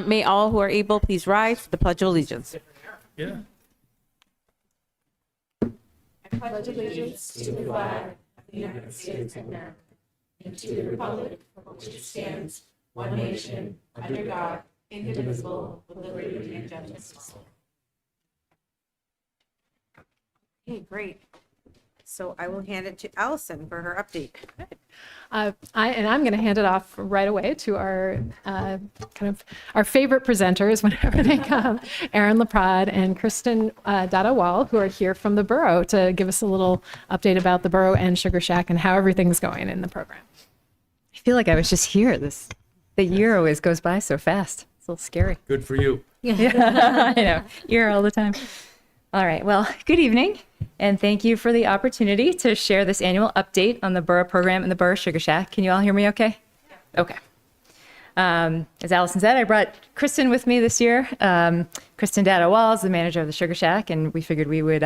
May all who are able please rise for the Pledge of Allegiance. Yeah. Pledge allegiance to the flag of the United States of America and to the republic for which it stands, one nation, under God, indivisible, with liberty and justice. Okay, great. So I will hand it to Allison for her update. I'm going to hand it off right away to our our favorite presenters whenever they come, Erin Laprade and Kristen Dada-Wall, who are here from the Burrow to give us a little update about the Burrow and Sugar Shack and how everything's going in the program. I feel like I was just here. The year always goes by so fast. It's a little scary. Good for you. Yeah, I know. You're all the time. All right. Well, good evening, and thank you for the opportunity to share this annual update on the Burrow program and the Burrow Sugar Shack. Can you all hear me okay? Yeah. Okay. As Allison said, I brought Kristen with me this year. Kristen Dada-Wall is the manager of the Sugar Shack, and we figured we would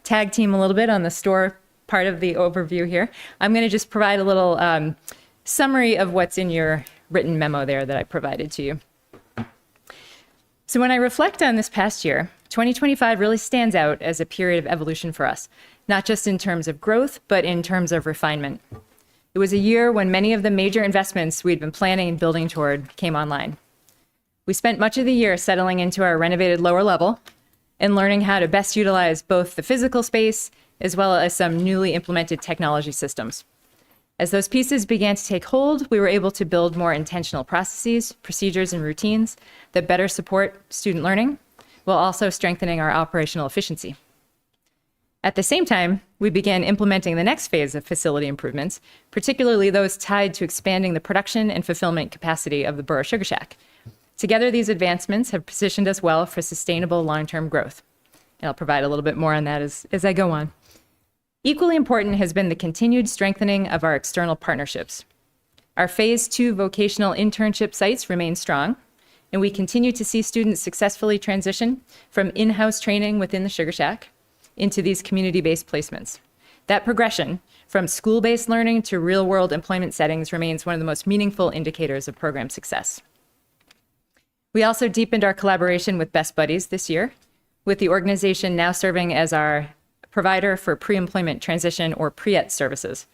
tag team a little bit on the store part of the overview here. I'm going to just provide a little summary of what's in your written memo there that I provided to you. So when I reflect on this past year, 2025 really stands out as a period of evolution for us, not just in terms of growth, but in terms of refinement. It was a year when many of the major investments we'd been planning and building toward came online. We spent much of the year settling into our renovated lower level and learning how to best utilize both the physical space as well as some newly implemented technology systems. As those pieces began to take hold, we were able to build more intentional processes, procedures, and routines that better support student learning, while also strengthening our operational efficiency. At the same time, we began implementing the next phase of facility improvements, particularly those tied to expanding the production and fulfillment capacity of the Burrow Sugar Shack. Together, these advancements have positioned us well for sustainable long-term growth. And I'll provide a little bit more on that as I go on. Equally important has been the continued strengthening of our external partnerships. Our Phase 2 vocational internship sites remain strong, and we continue to see students successfully transition from in-house training within the Sugar Shack into these community-based placements. That progression from school-based learning to real-world employment settings remains one of the most meaningful indicators of program success. We also deepened our collaboration with Best Buddies this year, with the organization now serving as our provider for pre-employment transition or PREET services,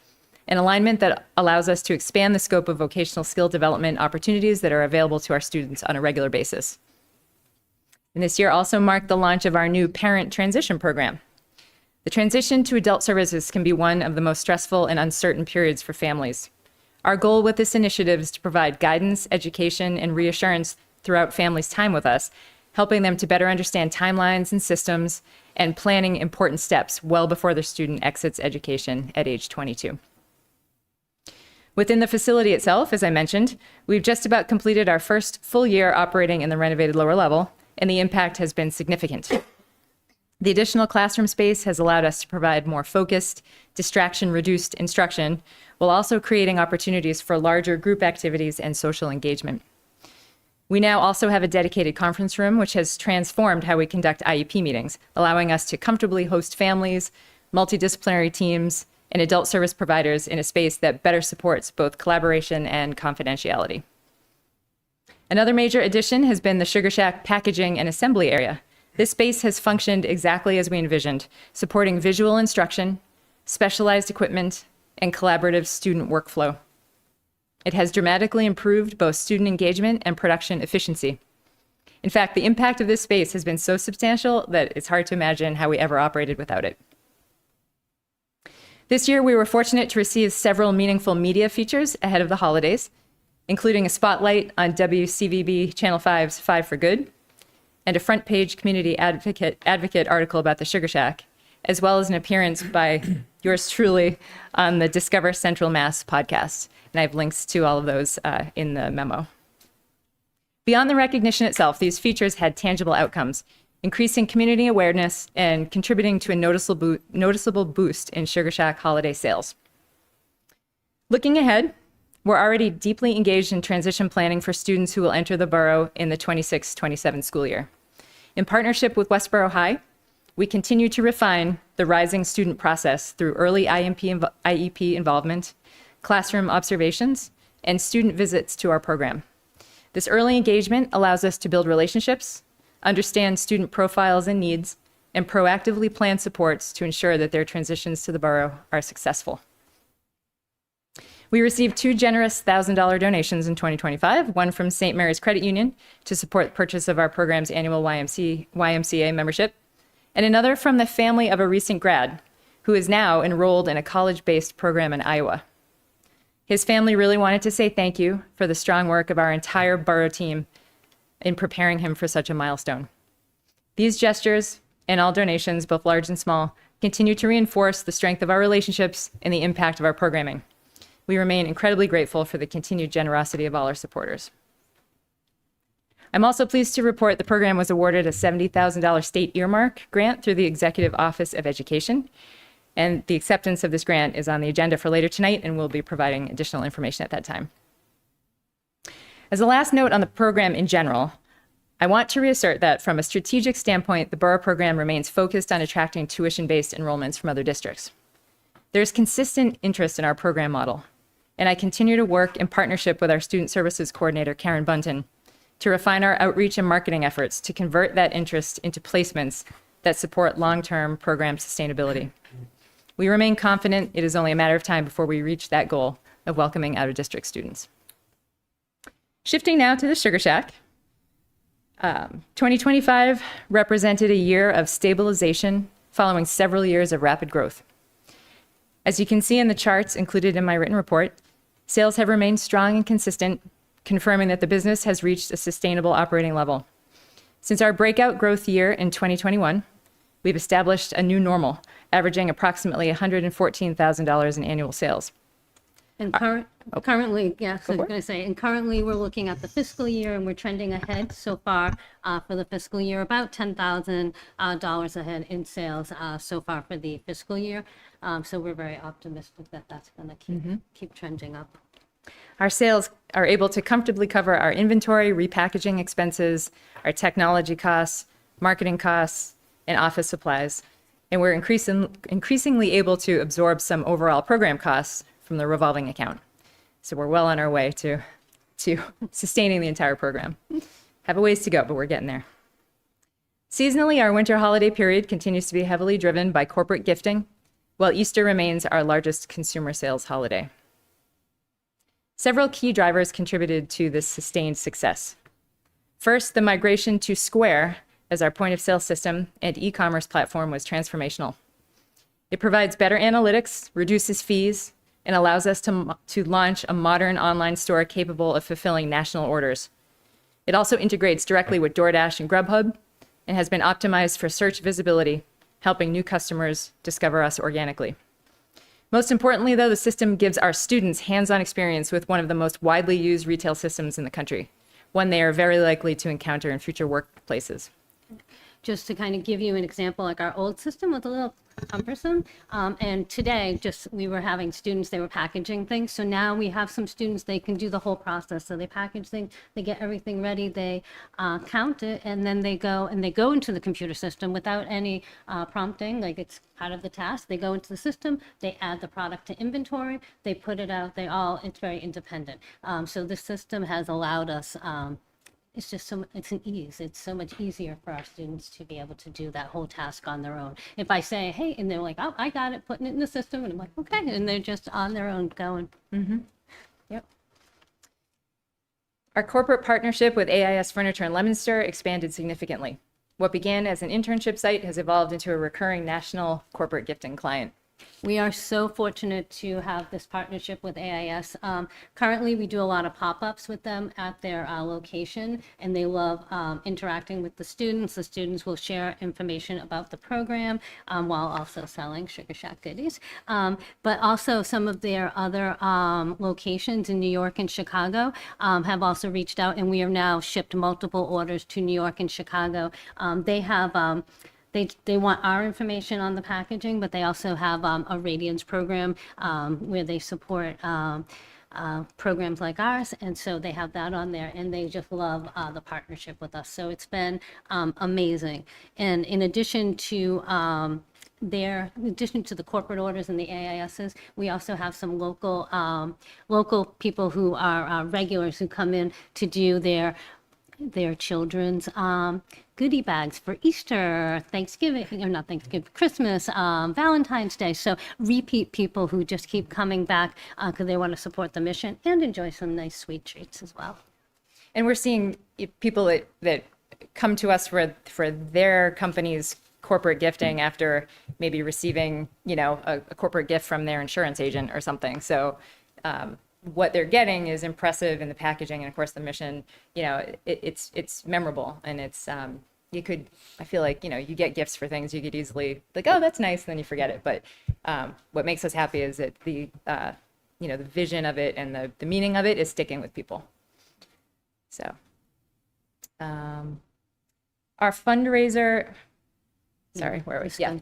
an alignment that allows us to expand the scope of vocational skill development opportunities that are available to our students on a regular basis. And this year also marked the launch of our new parent transition program. The transition to adult services can be one of the most stressful and uncertain periods for families. Our goal with this initiative is to provide guidance, education, and reassurance throughout families' time with us, helping them to better understand timelines and systems and planning important steps well before their student exits education at age 22. Within the facility itself, as I mentioned, we've just about completed our first full year operating in the renovated lower level, and the impact has been significant. The additional classroom space has allowed us to provide more focused, distraction-reduced instruction, while also creating opportunities for larger group activities and social engagement. We now also have a dedicated conference room, which has transformed how we conduct IEP meetings, allowing us to comfortably host families, multidisciplinary teams, and adult service providers in a space that better supports both collaboration and confidentiality. Another major addition has been the Sugar Shack packaging and assembly area. This space has functioned exactly as we envisioned, supporting visual instruction, specialized equipment, and collaborative student workflow. It has dramatically improved both student engagement and production efficiency. In fact, the impact of this space has been so substantial that it's hard to imagine how we ever operated without it. This year, we were fortunate to receive several meaningful media features ahead of the holidays, including a spotlight on WCVB Channel 5's 5 for Good, and a front page community advocate article about the Sugar Shack, as well as an appearance by yours truly on the Discover Central Mass podcast. And I have links to all of those in the memo. Beyond the recognition itself, these features had tangible outcomes, increasing community awareness and contributing to a noticeable boost in Sugar Shack holiday sales. Looking ahead, we're already deeply engaged in transition planning for students who will enter the Burrow in the 26-27 school year. In partnership with Westborough High, we continue to refine the rising student process through early IEP involvement, classroom observations, and student visits to our program. This early engagement allows us to build relationships, understand student profiles and needs, and proactively plan supports to ensure that their transitions to the borough are successful. We received 2 generous $1,000 donations in 2025, one from St. Mary's Credit Union to support the purchase of our program's annual YMCA membership, and another from the family of a recent grad who is now enrolled in a college-based program in Iowa. His family really wanted to say thank you for the strong work of our entire borough team in preparing him for such a milestone. These gestures and all donations, both large and small, continue to reinforce the strength of our relationships and the impact of our programming. We remain incredibly grateful for the continued generosity of all our supporters. I'm also pleased to report the program was awarded a $70,000 state earmark grant through the Executive Office of Education, and the acceptance of this grant is on the agenda for later tonight, and we'll be providing additional information at that time. As a last note on the program in general, I want to reassert that from a strategic standpoint, the Burrow program remains focused on attracting tuition-based enrollments from other districts. There's consistent interest in our program model, and I continue to work in partnership with our Student Services Coordinator, Karen Bunton, to refine our outreach and marketing efforts to convert that interest into placements that support long-term program sustainability. We remain confident it is only a matter of time before we reach that goal of welcoming out-of-district students. Shifting now to the Sugar Shack. 2025 represented a year of stabilization following several years of rapid growth. As you can see in the charts included in my written report, sales have remained strong and consistent, confirming that the business has reached a sustainable operating level. Since our breakout growth year in 2021, we've established a new normal, averaging approximately $114,000 in annual sales. And currently, yes, I was going to say, and currently we're looking at the fiscal year and we're trending ahead so far for the fiscal year, about $10,000 ahead in sales so far for the fiscal year. So we're very optimistic that that's going to keep trending up. Our sales are able to comfortably cover our inventory, repackaging expenses, our technology costs, marketing costs, and office supplies. And we're increasingly able to absorb some overall program costs from the revolving account. So we're well on our way to sustaining the entire program. Have a ways to go, but we're getting there. Seasonally, our winter holiday period continues to be heavily driven by corporate gifting, while Easter remains our largest consumer sales holiday. Several key drivers contributed to this sustained success. First, the migration to Square as our point of sale system and e-commerce platform was transformational. It provides better analytics, reduces fees, and allows us to launch a modern online store capable of fulfilling national orders. It also integrates directly with DoorDash and Grubhub and has been optimized for search visibility, helping new customers discover us organically. Most importantly, though, the system gives our students hands-on experience with one of the most widely used retail systems in the country, one they are very likely to encounter in future workplaces. Just to kind of give you an example, like our old system was a little cumbersome. And today, we were having students, they were packaging things. So now we have some students, they can do the whole process. So they package things, they get everything ready, they count it, and then they go into the computer system without any prompting, like it's part of the task. They go into the system, they add the product to inventory, they put it out, it's very independent. So this system has allowed us, it's just it's an ease. It's so much easier for our students to be able to do that whole task on their own. If I say, hey, and they're like, oh, I got it, putting it in the system, and I'm like, okay, and they're just on their own going. Yep. Our corporate partnership with AIS Furniture in Leominster expanded significantly. What began as an internship site has evolved into a recurring national corporate gifting client. We are so fortunate to have this partnership with AIS. Currently, we do a lot of pop-ups with them at their location, and they love interacting with the students. The students will share information about the program while also selling Sugar Shack goodies. But also some of their other locations in New York and Chicago have also reached out, and we have now shipped multiple orders to New York and Chicago. They have They want our information on the packaging, but they also have a Radiance program where they support programs like ours. And so they have that on there, and they just love the partnership with us. So it's been amazing. And in addition to there, in addition to the corporate orders and the AISs, we also have some local people who are regulars who come in to do their children's goodie bags for Easter, Thanksgiving, or not Thanksgiving, Christmas, Valentine's Day. So repeat people who just keep coming back because they want to support the mission and enjoy some nice sweet treats as well. And we're seeing people that come to us for their company's corporate gifting after maybe receiving, a corporate gift from their insurance agent or something. So what they're getting is impressive in the packaging, and of course the mission, it's memorable, and it's I feel like, you get gifts for things you could easily like, oh, that's nice, and then you forget it. But what makes us happy is that the vision of it and the meaning of it is sticking with people. So our fundraiser, sorry, where was yeah,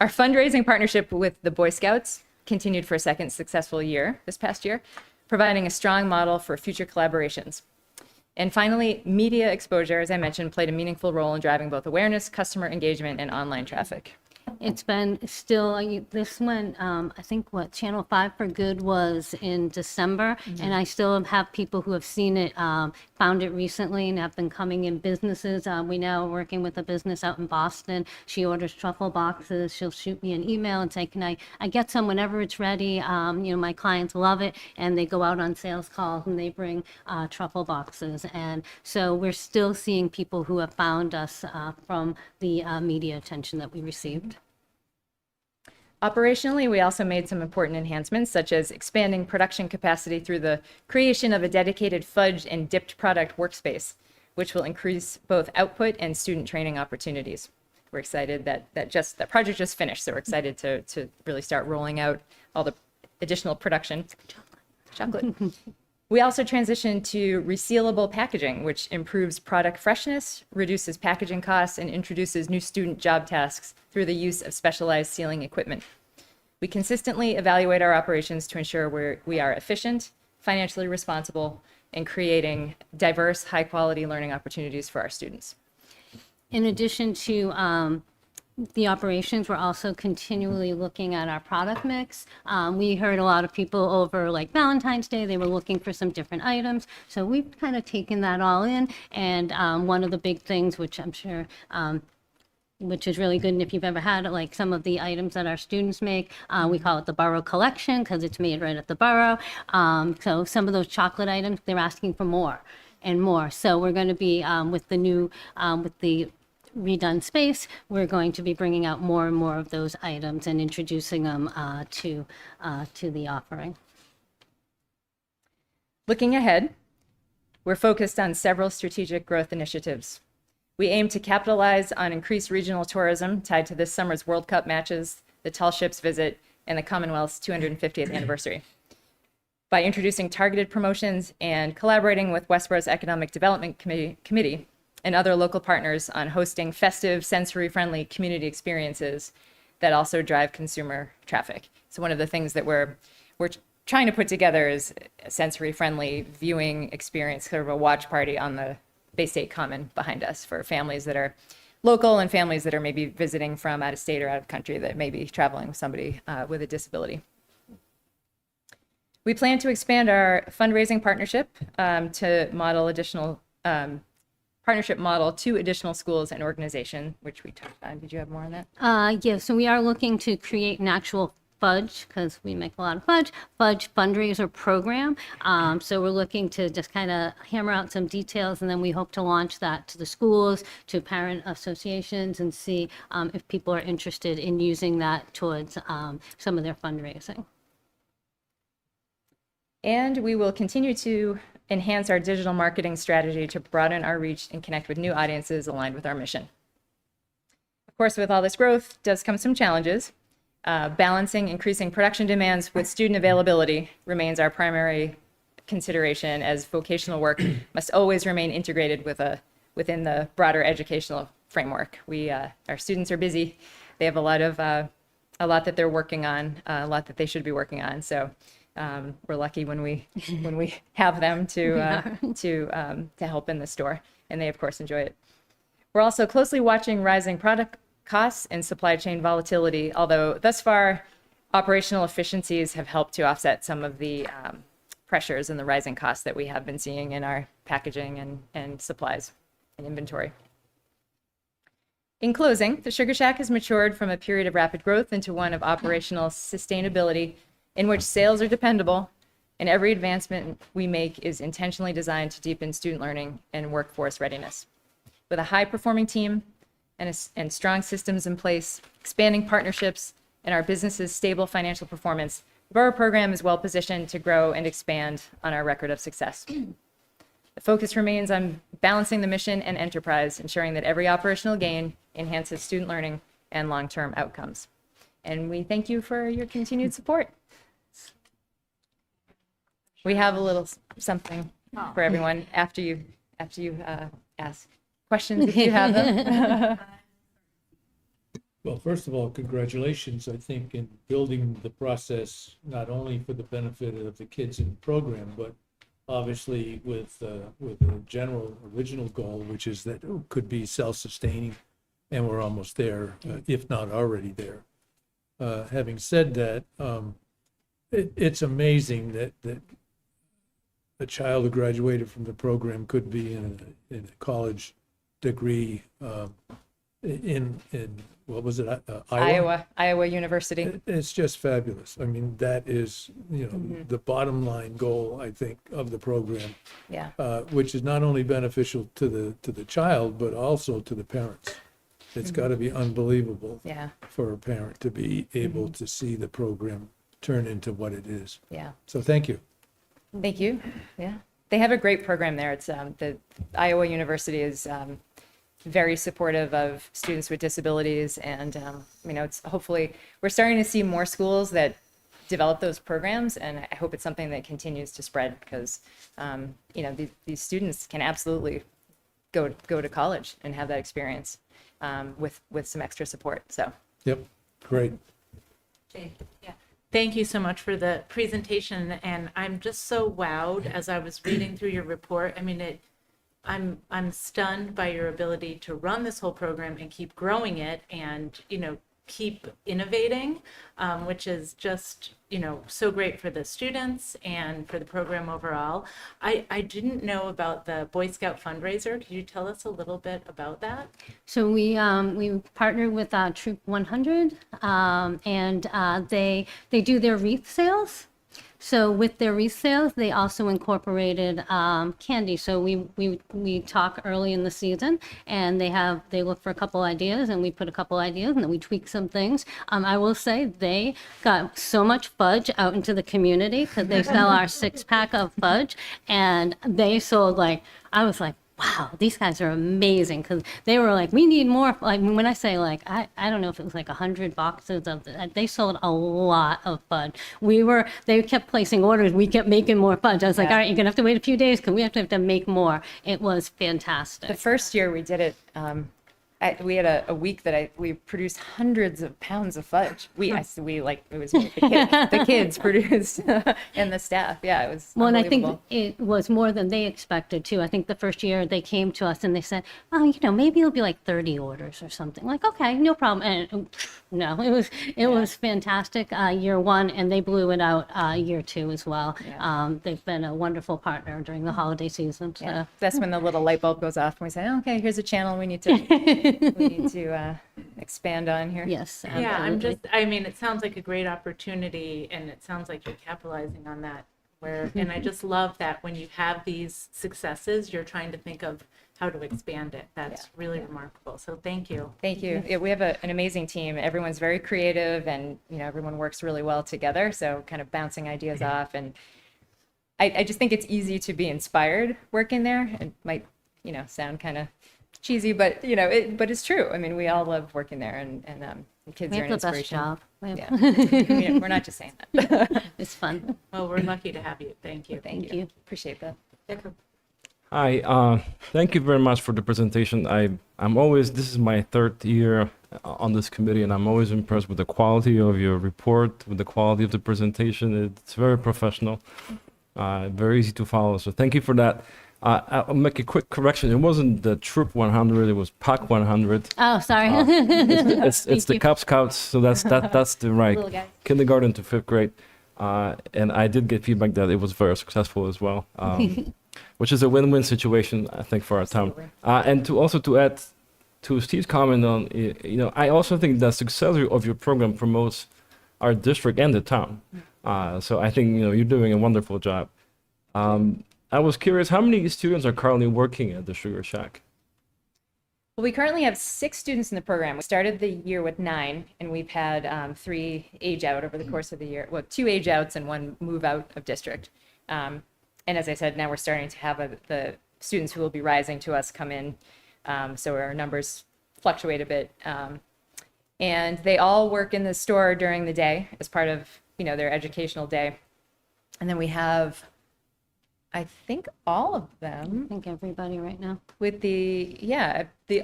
our fundraising partnership with the Boy Scouts continued for a second successful year this past year, providing a strong model for future collaborations. And finally, media exposure, as I mentioned, played a meaningful role in driving both awareness, customer engagement, and online traffic. It's been still, this one, I think Channel 5 for Good was in December, and I still have people who have seen it, found it recently and have been coming in businesses. We now are working with a business out in Boston. She orders truffle boxes. She'll shoot me an email and say, can I get some whenever it's ready? My clients love it, and they go out on sales calls and they bring truffle boxes. And so we're still seeing people who have found us from the media attention that we received. Operationally, we also made some important enhancements, such as expanding production capacity through the creation of a dedicated fudge and dipped product workspace, which will increase both output and student training opportunities. We're excited that project just finished, so we're excited to really start rolling out all the additional production. Chocolate. We also transitioned to resealable packaging, which improves product freshness, reduces packaging costs, and introduces new student job tasks through the use of specialized sealing equipment. We consistently evaluate our operations to ensure we are efficient, financially responsible, and creating diverse, high-quality learning opportunities for our students. In addition to the operations, we're also continually looking at our product mix. We heard a lot of people over like Valentine's Day, they were looking for some different items. So we've kind of taken that all in. And one of the big things, which I'm sure, which is really good, and if you've ever had like some of the items that our students make, we call it the Burrow collection because it's made right at the Burrow. So some of those chocolate items, they're asking for more and more. So we're going to be with the new, with the redone space, we're going to be bringing out more and more of those items and introducing them to the offering. Looking ahead, we're focused on several strategic growth initiatives. We aim to capitalize on increased regional tourism tied to this summer's World Cup matches, the Tall Ships visit, and the Commonwealth's 250th anniversary. By introducing targeted promotions and collaborating with Westborough's Economic Development Committee and other local partners on hosting festive, sensory-friendly community experiences that also drive consumer traffic. So one of the things that we're trying to put together is a sensory-friendly viewing experience, sort of a watch party on the Bay State Common behind us for families that are local and families that are maybe visiting from out of state or out of country that may be traveling with somebody with a disability. We plan to expand our fundraising partnership to model additional partnership model to additional schools and organization, which we touched on. Did you have more on that? Yeah, so we are looking to create an actual fudge, because we make a lot of fudge fundraiser program. So we're looking to just kind of hammer out some details, and then we hope to launch that to the schools, to parent associations, and see if people are interested in using that towards some of their fundraising. And we will continue to enhance our digital marketing strategy to broaden our reach and connect with new audiences aligned with our mission. Of course, with all this growth does come some challenges. Balancing increasing production demands with student availability remains our primary consideration, as vocational work must always remain integrated within the broader educational framework. Our students are busy. They have a lot that they're working on, a lot that they should be working on. So we're lucky when we have them to help in the store, and they of course enjoy it. We're also closely watching rising product costs and supply chain volatility, although thus far, operational efficiencies have helped to offset some of the pressures and the rising costs that we have been seeing in our packaging and supplies and inventory. In closing, the Sugar Shack has matured from a period of rapid growth into one of operational sustainability in which sales are dependable and every advancement we make is intentionally designed to deepen student learning and workforce readiness. With a high-performing team and strong systems in place, expanding partnerships, and our business's stable financial performance, the Burrow program is well-positioned to grow and expand on our record of success. The focus remains on balancing the mission and enterprise, ensuring that every operational gain enhances student learning and long-term outcomes. And we thank you for your continued support. We have a little something for everyone after you ask questions if you have them. Well, first of all, congratulations, I think, in building the process, not only for the benefit of the kids in the program, but obviously with a general original goal, which is that it could be self-sustaining, and we're almost there, if not already there. Having said that, it's amazing that a child who graduated from the program could be in a college degree in what was it, Iowa University. It's just fabulous. I mean, that is, the bottom line goal, I think, of the program, Yeah. which is not only beneficial to the child, but also to the parents. It's got to be unbelievable Yeah. for a parent to be able to see the program turn into what it is. Yeah. So thank you. Thank you. Yeah. They have a great program there. It's the Iowa University is very supportive of students with disabilities, and it's hopefully we're starting to see more schools that develop those programs, and I hope it's something that continues to spread because these students can absolutely go to college and have that experience with some extra support. So Yep, great. Yeah. Thank you so much for the presentation, and I'm just so wowed as I was reading through your report. I mean, I'm stunned by your ability to run this whole program and keep growing it, and keep innovating, which is just so great for the students and for the program overall. I didn't know about the Boy Scout fundraiser. Could you tell us a little bit about that? So we partnered with Troop 100, and they do their wreath sales. So with their wreath sales, they also incorporated candy. So we talk early in the season, and they look for a couple ideas, and we put a couple ideas, and then we tweak some things. I will say they got so much fudge out into the community because they sell our 6-pack of fudge, and they sold I was like, wow, these guys are amazing, because they were like, we need more. Like when I say I don't know if it was 100 boxes of they sold a lot of fudge. They kept placing orders. We kept making more fudge. I was like, all right, you're gonna have to wait a few days because we have to make more. It was fantastic. the first year we did it, we had a week that we produced hundreds of pounds of fudge. It was the kids produced and the staff. Yeah, it was Well, and I unbelievable. think it was more than they expected too. I think the first year they came to us and they said, "Oh, maybe it'll be 30 orders or something." Like, okay, no problem. And no, it was fantastic year one, and they blew it out year two as well. Yeah. They've been a wonderful partner during the holiday season. So. Yeah, that's when the little light bulb goes off and we say, oh, okay, here's a channel we need to expand on here. Yes, Yeah, absolutely. it sounds like a great opportunity, and it sounds like you're capitalizing on that. And I just love that when you have these successes, you're trying to think of how to expand it. That's really remarkable. So thank you. Thank you. Yeah, we have an amazing team. Everyone's very creative, and everyone works really well together. So kind of bouncing ideas off, and I just think it's easy to be inspired working there. It might sound kind of cheesy, but but it's true. I mean, we all love working there, and the kids We are have an the best inspiration. job. Yeah. We're not just saying that. It's fun. Well, we're lucky to have you. Thank you. Thank you. Appreciate that. Hi, thank you very much for the presentation. This is my third year on this committee, and I'm always impressed with the quality of your report, with the quality of the presentation. It's very professional, very easy to follow. So thank you for that. I'll make a quick correction. It wasn't the Troop 100, it was Pack 100. Oh, sorry. It's the you. Cub Scouts, so that's the right Little guys. kindergarten to 5th grade. And I did get feedback that it was very successful as well, which is a win-win situation, I think, for our town. And to add to Steve's comment on, I also think the success of your program promotes our district and the town. So I think, you're doing a wonderful job. I was curious, how many students are currently working at the Sugar Shack? Well, we currently have 6 students in the program. We started the year with 9, and we've had 3 age out over the course of the year. Well, 2 age outs and 1 move out of district. And as I said, now we're starting to have the students who will be rising to us come in. So our numbers fluctuate a bit. And they all work in the store during the day as part of, their educational day. And then we have, I think all of them I think everybody right now. with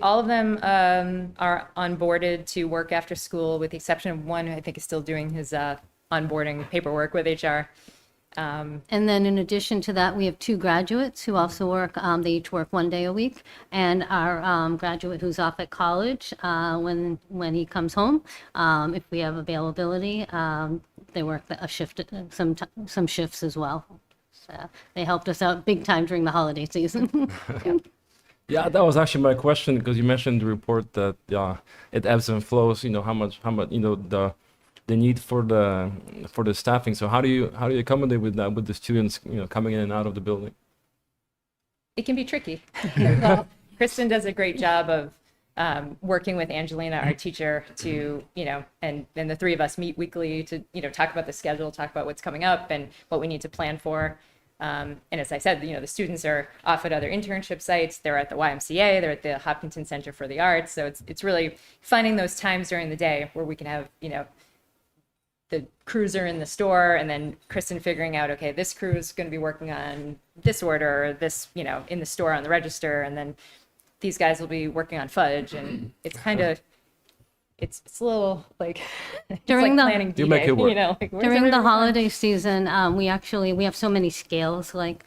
all of them are onboarded to work after school, with the exception of one who I think is still doing his onboarding paperwork with HR. And then in addition to that, we have 2 graduates who also work, they each work 1 day a week. And our graduate who's off at college, when he comes home, if we have availability, they work a shift, some shifts as well. So they helped us out big time during the holiday season. Yeah, that was actually my question, because you mentioned in the report that it ebbs and flows. How much the need for the staffing. So how do you accommodate with that, with the students coming in and out of the building? It can be tricky. Well, Kristen does a great job of working with Angelina, our teacher, to and the 3 of us meet weekly to talk about the schedule, talk about what's coming up and what we need to plan for. And as I said, the students are off at other internship sites. They're at the YMCA. They're at the Hopkinton Center for the Arts. So it's really finding those times during the day where we can have the crews are in the store, and then Kristen figuring out, okay, this crew is going to be working on this order, or this in the store on the register, and then these guys will be working on fudge, and it's kind of it's a little like During it's like the- planning You make D-Day, it work. like, where's During the everyone? holiday season, we have so many scales, and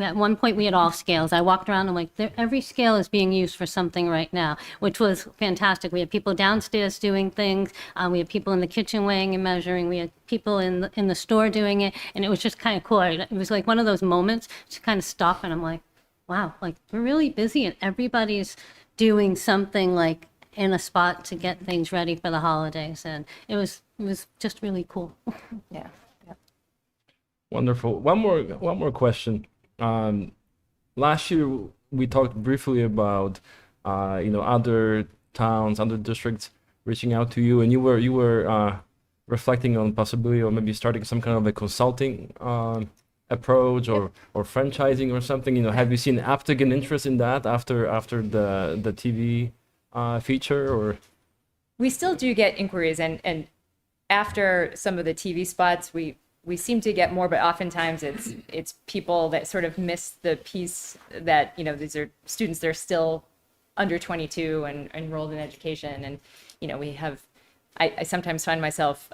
at one point we had all scales. I walked around and every scale is being used for something right now, which was fantastic. We had people downstairs doing things. We had people in the kitchen weighing and measuring. We had people in the store doing it, and it was just kind of cool. It was like one of those moments to kind of stop, and I'm like, wow, we're really busy, and everybody's doing something in a spot to get things ready for the holidays, and it was just really cool. Yeah. Wonderful. One more question. Last year we talked briefly about other towns, other districts reaching out to you, and you were reflecting on possibility of maybe starting some kind of a consulting approach or franchising or something. Have you seen uptick in interest in that after the TV feature? Or We still do get inquiries, and after some of the TV spots, we seem to get more, but oftentimes it's people that sort of miss the piece that these are students, they're still under 22 and enrolled in education, and we have I sometimes find myself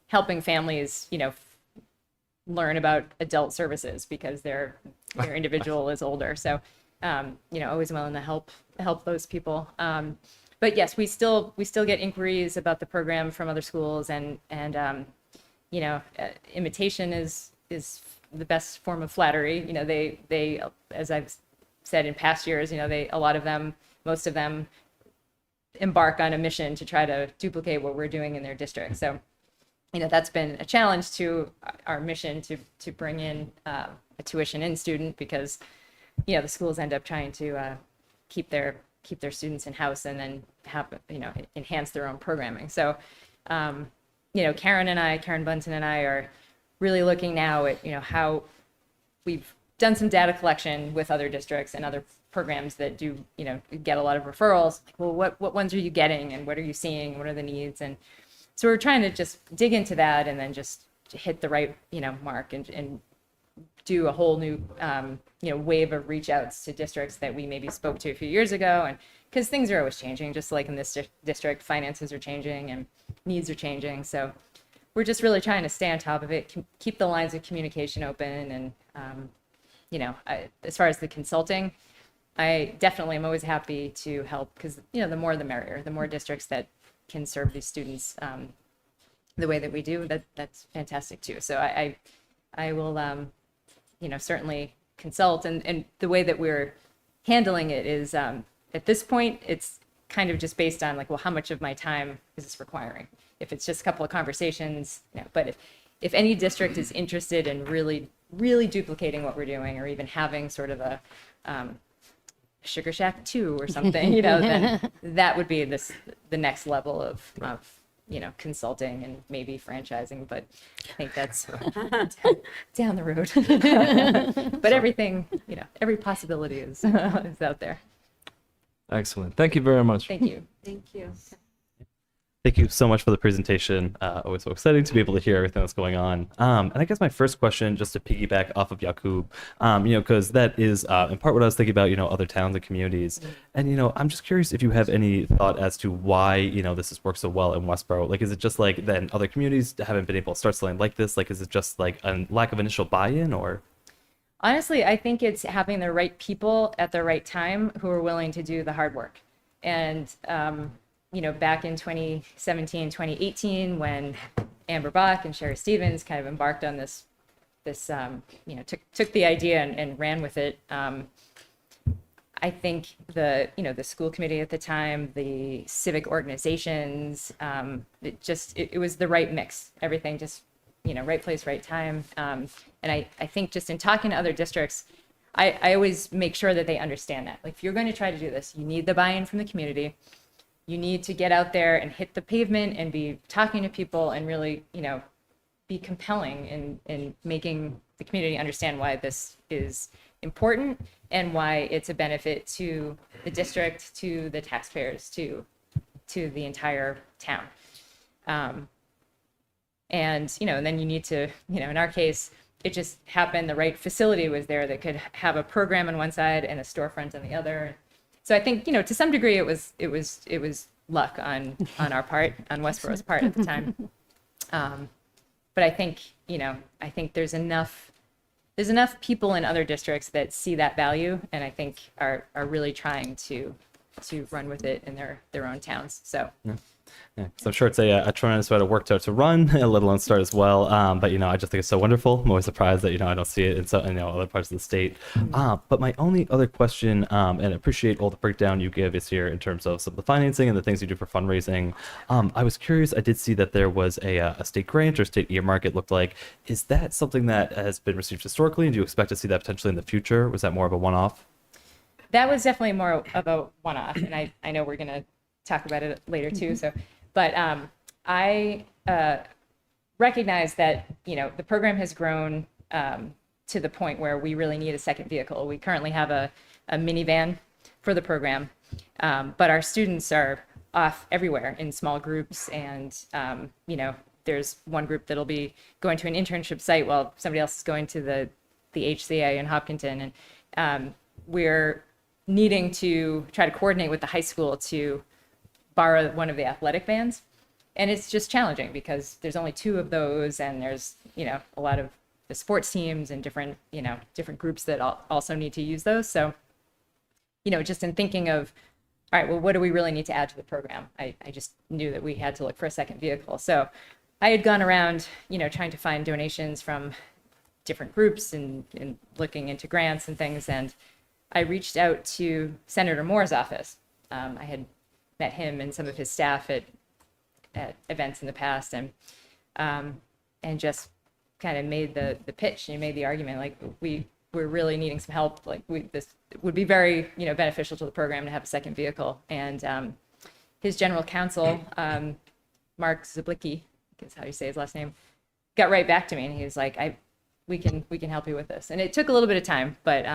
helping families learn about adult services because their individual is older, so always willing to help those people. But yes, we still get inquiries about the program from other schools, and imitation is the best form of flattery. They, as I've said in past years, most of them embark on a mission to try to duplicate what we're doing in their district. So, that's been a challenge to our mission to bring in a tuition in student, because, the schools end up trying to keep their students in house and then have, enhance their own programming. So, Karen Bunton and I are really looking now at, how we've done some data collection with other districts and other programs that do, get a lot of referrals. Well, what ones are you getting, and what are you seeing? What are the needs? And so we're trying to just dig into that and then just hit the right, mark and do a whole new, wave of reach outs to districts that we maybe spoke to a few years ago. And because things are always changing, just like in this district, finances are changing and needs are changing. So we're just really trying to stay on top of it, keep the lines of communication open, and as far as the consulting, I definitely am always happy to help because, the more the merrier, the more districts that can serve these students the way that we do, that's fantastic too. So I will, certainly consult. And the way that we're handling it is at this point, it's kind of just based on like, well, how much of my time is this requiring? If it's just a couple of conversations, but if any district is interested in really, really duplicating what we're doing or even having sort of a Sugar Shack 2 or something, then that would be the next level of consulting and maybe franchising, but I think that's down the road. But everything, every possibility is out there. Excellent. Thank you very much. Thank you. Thank you. Thank you so much for the presentation. Always so exciting to be able to hear everything that's going on. And I guess my first question, just to piggyback off of Yakub, because that is in part what I was thinking about, other towns and communities. And, I'm just curious if you have any thought as to why, this has worked so well in Westborough. Like, is it just like then other communities haven't been able to start something like this? Like, is it just like a lack of initial buy-in or? Honestly, I think it's having the right people at the right time who are willing to do the hard work. And, back in 2017, 2018, when Amber Bach and Sherry Stevens kind of embarked on this took the idea and ran with it. I think the school committee at the time, the civic organizations, it was the right mix. Everything just, right place, right time. And I think just in talking to other districts, I always make sure that they understand that. Like, if you're going to try to do this, you need the buy-in from the community. You need to get out there and hit the pavement and be talking to people and really, be compelling in making the community understand why this is important and why it's a benefit to the district, to the taxpayers, to the entire town. And then you need to, in our case, it just happened the right facility was there that could have a program on one side and a storefront on the other. So I think, to some degree, it was luck on our part, on Westborough's part at the time. But I think, there's enough people in other districts that see that value, and I think are really trying to run with it in their own towns. So. Yeah, so I'm sure it's a tremendous amount of work to run, let alone start as well. But I just think it's so wonderful. I'm always surprised that I don't see it in other parts of the state. But my only other question, and I appreciate all the breakdown you give is here in terms of some of the financing and the things you do for fundraising. I was curious. I did see that there was a state grant or state earmark. It looked like. Is that something that has been received historically, and do you expect to see that potentially in the future? Was that more of a one-off? That was definitely more of a one-off, and I know we're going to talk about it later too. So, but I recognize that the program has grown to the point where we really need a second vehicle. We currently have a minivan for the program, but our students are off everywhere in small groups, and there's one group that'll be going to an internship site while somebody else is going to the HCA in Hopkinton, and we're needing to try to coordinate with the high school to borrow one of the athletic vans. And it's just challenging because there's only two of those, and there's, a lot of the sports teams and different groups that also need to use those. So, just in thinking of, all right, well, what do we really need to add to the program? I just knew that we had to look for a second vehicle. So I had gone around, trying to find donations from different groups and looking into grants and things. And I reached out to Senator Moore's office. I had met him and some of his staff at events in the past, and just kind of made the pitch and made the argument, like, we're really needing some help. Like, this would be very beneficial to the program to have a second vehicle. And his general counsel, Mark Zablicki, is how you say his last name, got right back to me, and he was like, we can help you with this. And it took a little bit of time, but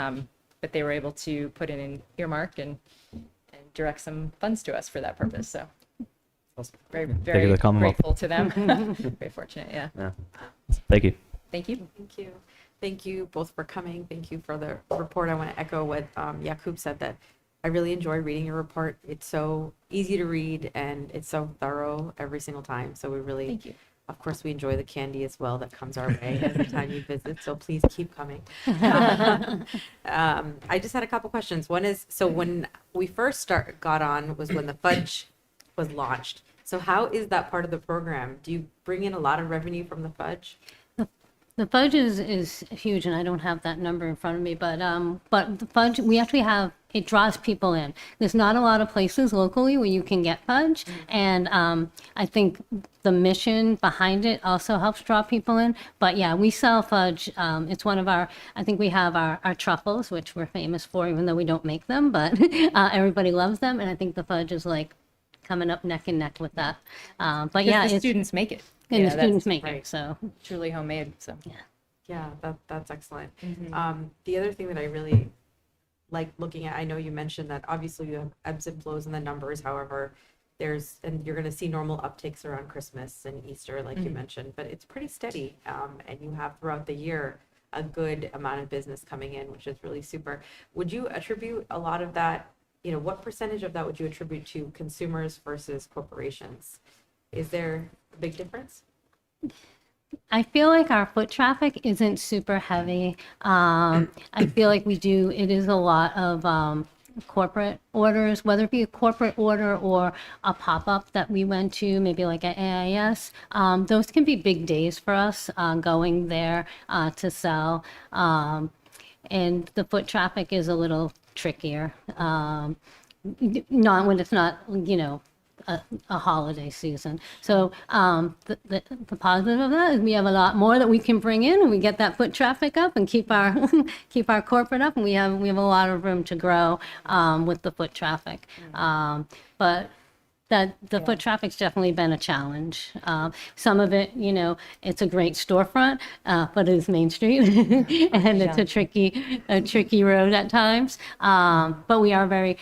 they were able to put in an earmark and direct some funds to us for that purpose. So very, very grateful to them. Very fortunate. Yeah. Thank you. Thank you. Thank you. Thank you both for coming. Thank you for the report. I want to echo what Yakub said, that I really enjoy reading your report. It's so easy to read and it's so thorough every single time. So we really Thank you. of course, we enjoy the candy as well that comes our way every time you visit. So please keep coming. I just had a couple questions. One is, so when we first got on was when the fudge was launched. So how is that part of the program? Do you bring in a lot of revenue from the fudge? The fudge is huge, and I don't have that number in front of me, but the fudge, we actually have, it draws people in. There's not a lot of places locally where you can get fudge, and I think the mission behind it also helps draw people in. But yeah, we sell fudge. It's one of our, I think we have our truffles, which we're famous for, even though we don't make them, but everybody loves them, and I think the fudge is like coming up neck and neck with that. But yeah, the it's, students make it. and Yeah, the that's students make right. it, so. truly homemade. So Yeah, that's excellent. The other thing that I really like looking at, I know you mentioned that obviously you have ebbs and flows in the numbers. However, and you're going to see normal upticks around Christmas and Easter, like you mentioned, but it's pretty steady. And you have throughout the year a good amount of business coming in, which is really super. Would you attribute a lot of that, what percentage of that would you attribute to consumers versus corporations? Is there a big difference? I feel like our foot traffic isn't super heavy. I feel like it is a lot of corporate orders, whether it be a corporate order or a pop-up that we went to, maybe like at AIS. Those can be big days for us going there to sell. And the foot traffic is a little trickier. Not when it's not, a holiday season. So the positive of that is we have a lot more that we can bring in, and we get that foot traffic up and keep our keep our corporate up, and we have a lot of room to grow with the foot traffic. But the foot traffic's definitely been a challenge. Some of it, it's a great storefront, but it is Main Street, and it's a tricky road at times. But we are very,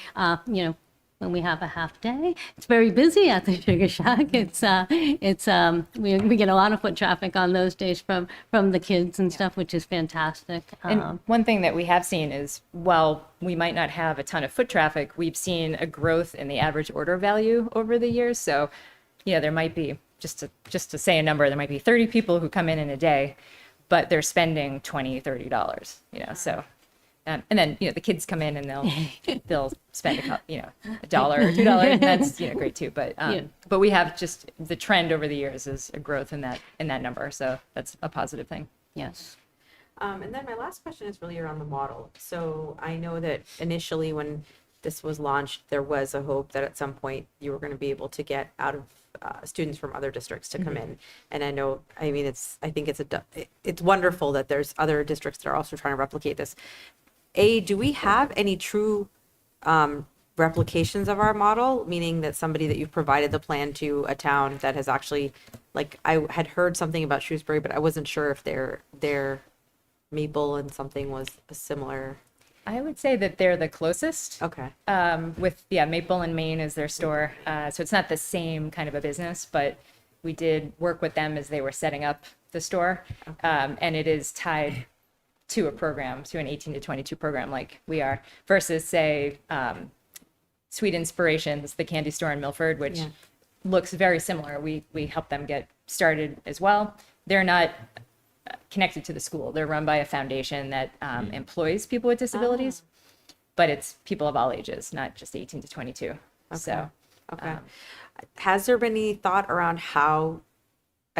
when we have a half day, it's very busy at the Sugar Shack. We get a lot of foot traffic on those days from the kids and stuff, which is fantastic. And one thing that we have seen is, while we might not have a ton of foot traffic, we've seen a growth in the average order value over the years. So, there might be, just to say a number, there might be 30 people who come in a day, but they're spending $20, $30, so. And then, the kids come in and they'll spend $1 or $2, and that's, great too. But we have just the trend over the years is a growth in that number. So that's a positive thing. Yes. And then my last question is really around the model. So I know that initially when this was launched, there was a hope that at some point you were going to be able to get out of students from other districts to come in. And I think it's wonderful that there's other districts that are also trying to replicate this. Do we have any true replications of our model, meaning that somebody that you've provided the plan to a town that has actually, like, I had heard something about Shrewsbury, but I wasn't sure if their Maple and something was a similar. I would say that they're the closest. Okay. With Maple and Maine is their store. So it's not the same kind of a business, but we did work with them as they were setting up the store. And it is tied to a program, to an 18 to 22 program like we are, versus say Sweet Inspirations, the candy store in Milford, which looks very similar. We help them get started as well. They're not connected to the school. They're run by a foundation that employs people with disabilities, but it's people of all ages, not just 18 to 22. Okay. So, has there been any thought around how,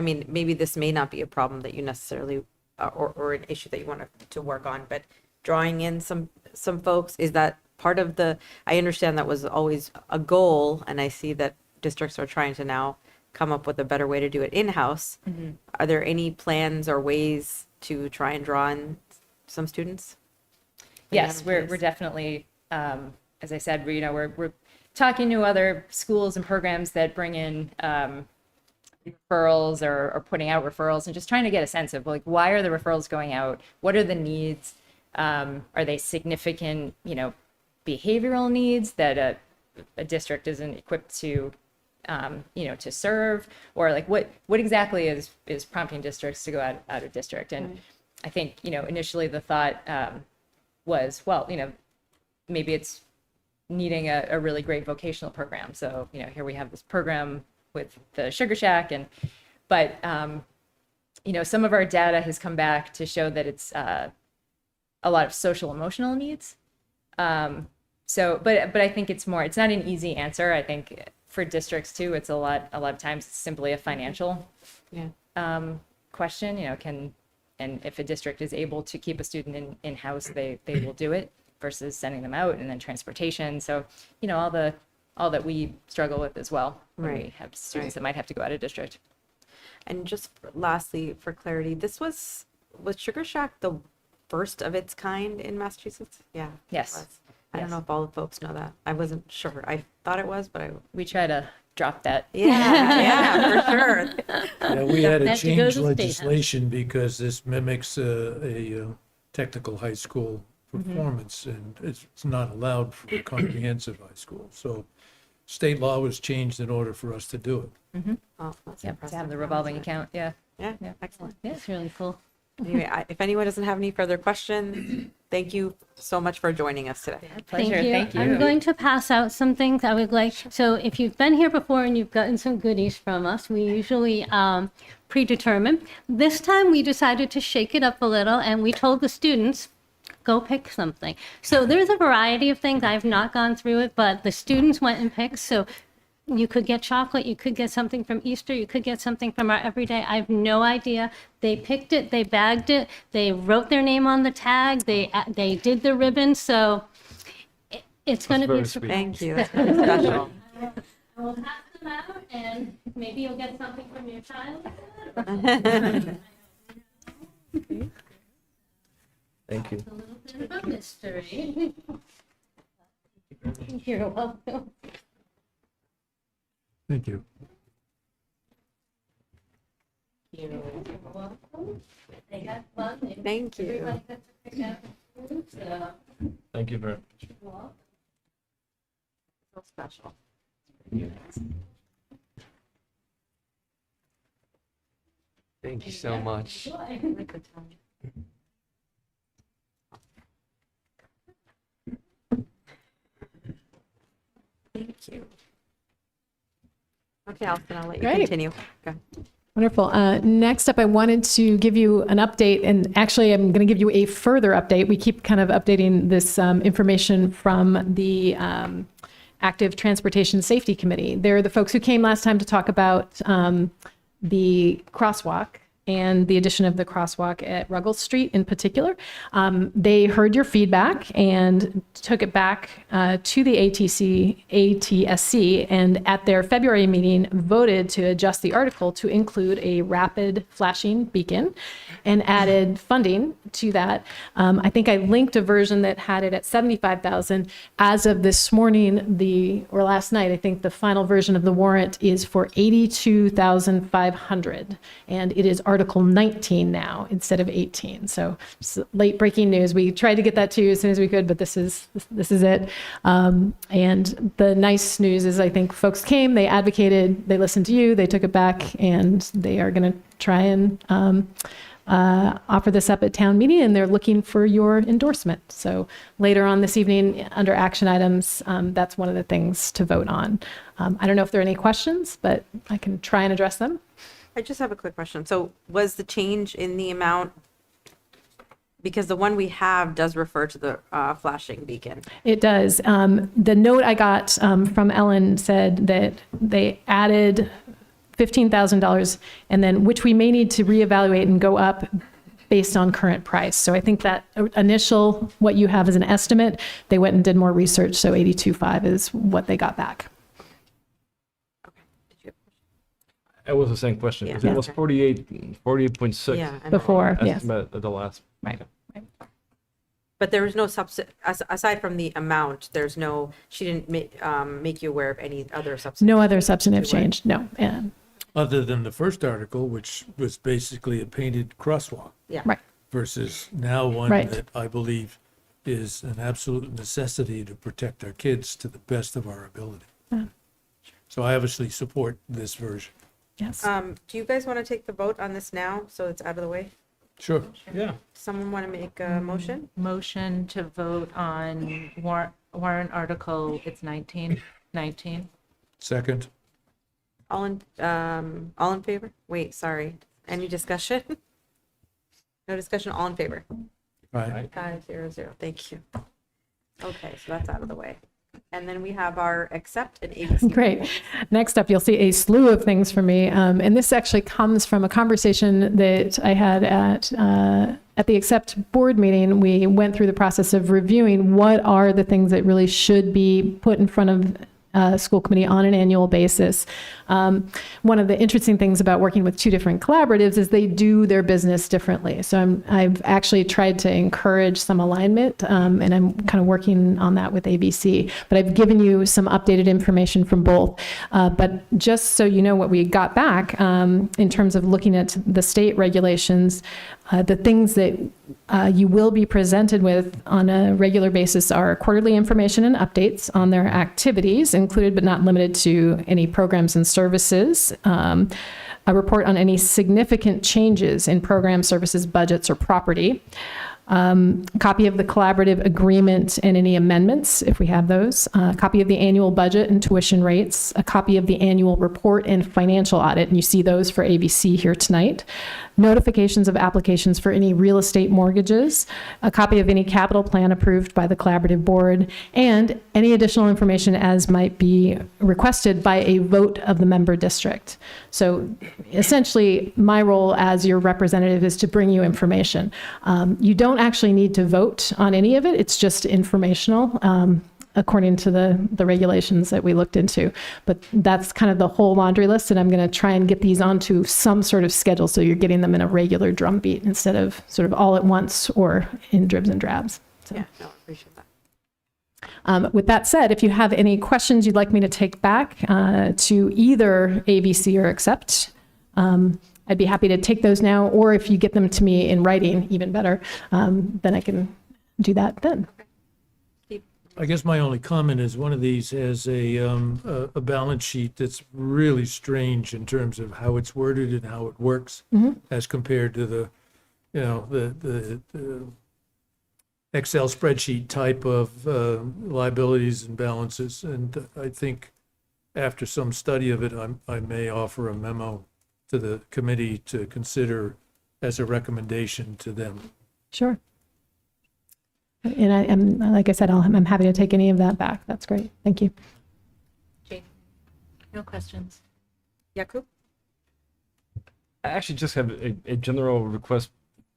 maybe this may not be a problem that you necessarily or an issue that you want to work on, but drawing in some folks, is that part of I understand that was always a goal, and I see that districts are trying to now come up with a better way to do it in-house. Are there any plans or ways to try and draw in some students? yes, we're definitely, as I said, we're talking to other schools and programs that bring in referrals or putting out referrals, and just trying to get a sense of, like, why are the referrals going out? What are the needs? Are they significant, behavioral needs that a district isn't equipped to, to serve? Or like what exactly is prompting districts to go out of district? And I think, initially the thought was, well, maybe it's needing a really great vocational program. So, here we have this program with the Sugar Shack, and but some of our data has come back to show that it's a lot of social emotional needs. But I think it's not an easy answer. I think for districts too, it's a lot of times it's simply a financial question, and if a district is able to keep a student in-house, they will do it versus sending them out, and then transportation. So, all that we struggle with as well when we have students that might have to go out of district. And just lastly, for clarity, was Sugar Shack the first of its kind in Massachusetts? Yeah. Yes. It was. I don't know if all the folks know that. I wasn't sure. I thought it was, but we try to drop that. Yeah, for sure. Yeah, we had to That to go change to the State House. legislation because this mimics a technical high school performance, and it's not allowed for a comprehensive high school. So state law was changed in order for us to do it. Oh, that's Yep, impressive. to have the revolving account. Yeah. Yeah, Yeah. excellent. It's really cool. Anyway, if anyone doesn't have any further questions, thank you so much for joining us today. Pleasure. Thank you. I'm going to pass out some things I would like. So if you've been here before and you've gotten some goodies from us, we usually predetermine. This time we decided to shake it up a little, and we told the students, go pick something. So there's a variety of things. I've not gone through it, but the students went and picked. So you could get chocolate, you could get something from Easter, you could get something from our everyday. I have no idea. They picked it, they bagged it, they wrote their name on the tag, they did the ribbon, so it's going to be a very sweet. surprise. Thank you. That's really special. I will pass them out, and maybe you'll get something from your child. Thank you. A little bit of a mystery. You're welcome. Thank you. You're welcome. They had fun. Thank you. Everybody got to pick out the food, so Thank you very much. you're welcome. So special. Thank you so much. Thank you. Okay, Alison, I'll let you Great. continue. Go. Wonderful. Next up, I wanted to give you an update, and actually, I'm going to give you a further update. We keep kind of updating this information from the Active Transportation Safety Committee. They're the folks who came last time to talk about the crosswalk and the addition of the crosswalk at Ruggles Street in particular. They heard your feedback and took it back to the ATSC, and at their February meeting voted to adjust the article to include a rapid flashing beacon and added funding to that. I think I linked a version that had it at $75,000. As of this morning, or last night, I think the final version of the warrant is for $82,500, and it is Article 19 now instead of 18. So late breaking news. We tried to get that to you as soon as we could, but this is it. And the nice news is I think folks came, they advocated, they listened to you, they took it back, and they are going to try and offer this up at town meeting, and they're looking for your endorsement. So later on this evening, under action items, that's one of the things to vote on. I don't know if there are any questions, but I can try and address them. I just have a quick question. So was the change in the amount, because the one we have does refer to the flashing beacon? It does. The note I got from Ellen said that they added $15,000, and then which we may need to reevaluate and go up based on current price. So I think that initial, what you have as an estimate, they went and did more research. So 82.5 is what they got back. It was the same question, Yeah. because it was 48.6 Yeah. I know. Before, yes. estimate at the last. Right. But there was no aside from the amount, she didn't make you aware of any other substantive. No other substantive to it. change, no. And Other than the first article, which was basically a painted crosswalk, Yeah. Right. versus now one Right. that I believe is an absolute necessity to protect our kids to the best of our ability. Yeah. So I obviously support this version. yes. Do you guys want to take the vote on this now, so it's out of the way? Sure. Yeah. Someone want to make a motion? Motion to vote on warrant article, it's 19. Second. All in favor? Wait, sorry. Any discussion? No discussion, all in favor? Right. 500, thank you. Okay, so that's out of the way. And then we have our accept and ABC. Great. Next up, you'll see a slew of things from me. And this actually comes from a conversation that I had at the Accept board meeting. We went through the process of reviewing what are the things that really should be put in front of school committee on an annual basis. One of the interesting things about working with two different collaboratives is they do their business differently. So I've actually tried to encourage some alignment, and I'm kind of working on that with ABC. But I've given you some updated information from both. But just so you know what we got back in terms of looking at the state regulations, the things that you will be presented with on a regular basis are quarterly information and updates on their activities, included but not limited to any programs and services, a report on any significant changes in program services, budgets, or property, a copy of the collaborative agreement and any amendments, if we have those, a copy of the annual budget and tuition rates, a copy of the annual report and financial audit, and you see those for ABC here tonight, notifications of applications for any real estate mortgages, a copy of any capital plan approved by the collaborative board, and any additional information as might be requested by a vote of the member district. So essentially, my role as your representative is to bring you information. You don't actually need to vote on any of it. It's just informational. According to the regulations that we looked into. But that's kind of the whole laundry list, and I'm going to try and get these onto some sort of schedule so you're getting them in a regular drumbeat instead of sort of all at once or in dribs and drabs. So. Yeah, no, I appreciate that. With that said, if you have any questions you'd like me to take back to either ABC or Accept, I'd be happy to take those now, or if you get them to me in writing, even better, then I can do that then. I guess my only comment is one of these has a balance sheet that's really strange in terms of how it's worded and how it works as compared to the Excel spreadsheet type of liabilities and balances. And I think after some study of it, I may offer a memo to the committee to consider as a recommendation to them. Sure. And I'm like I said, I'm happy to take any of that back. That's great. Thank you. Jane? No questions. Yakub? I actually just have a general request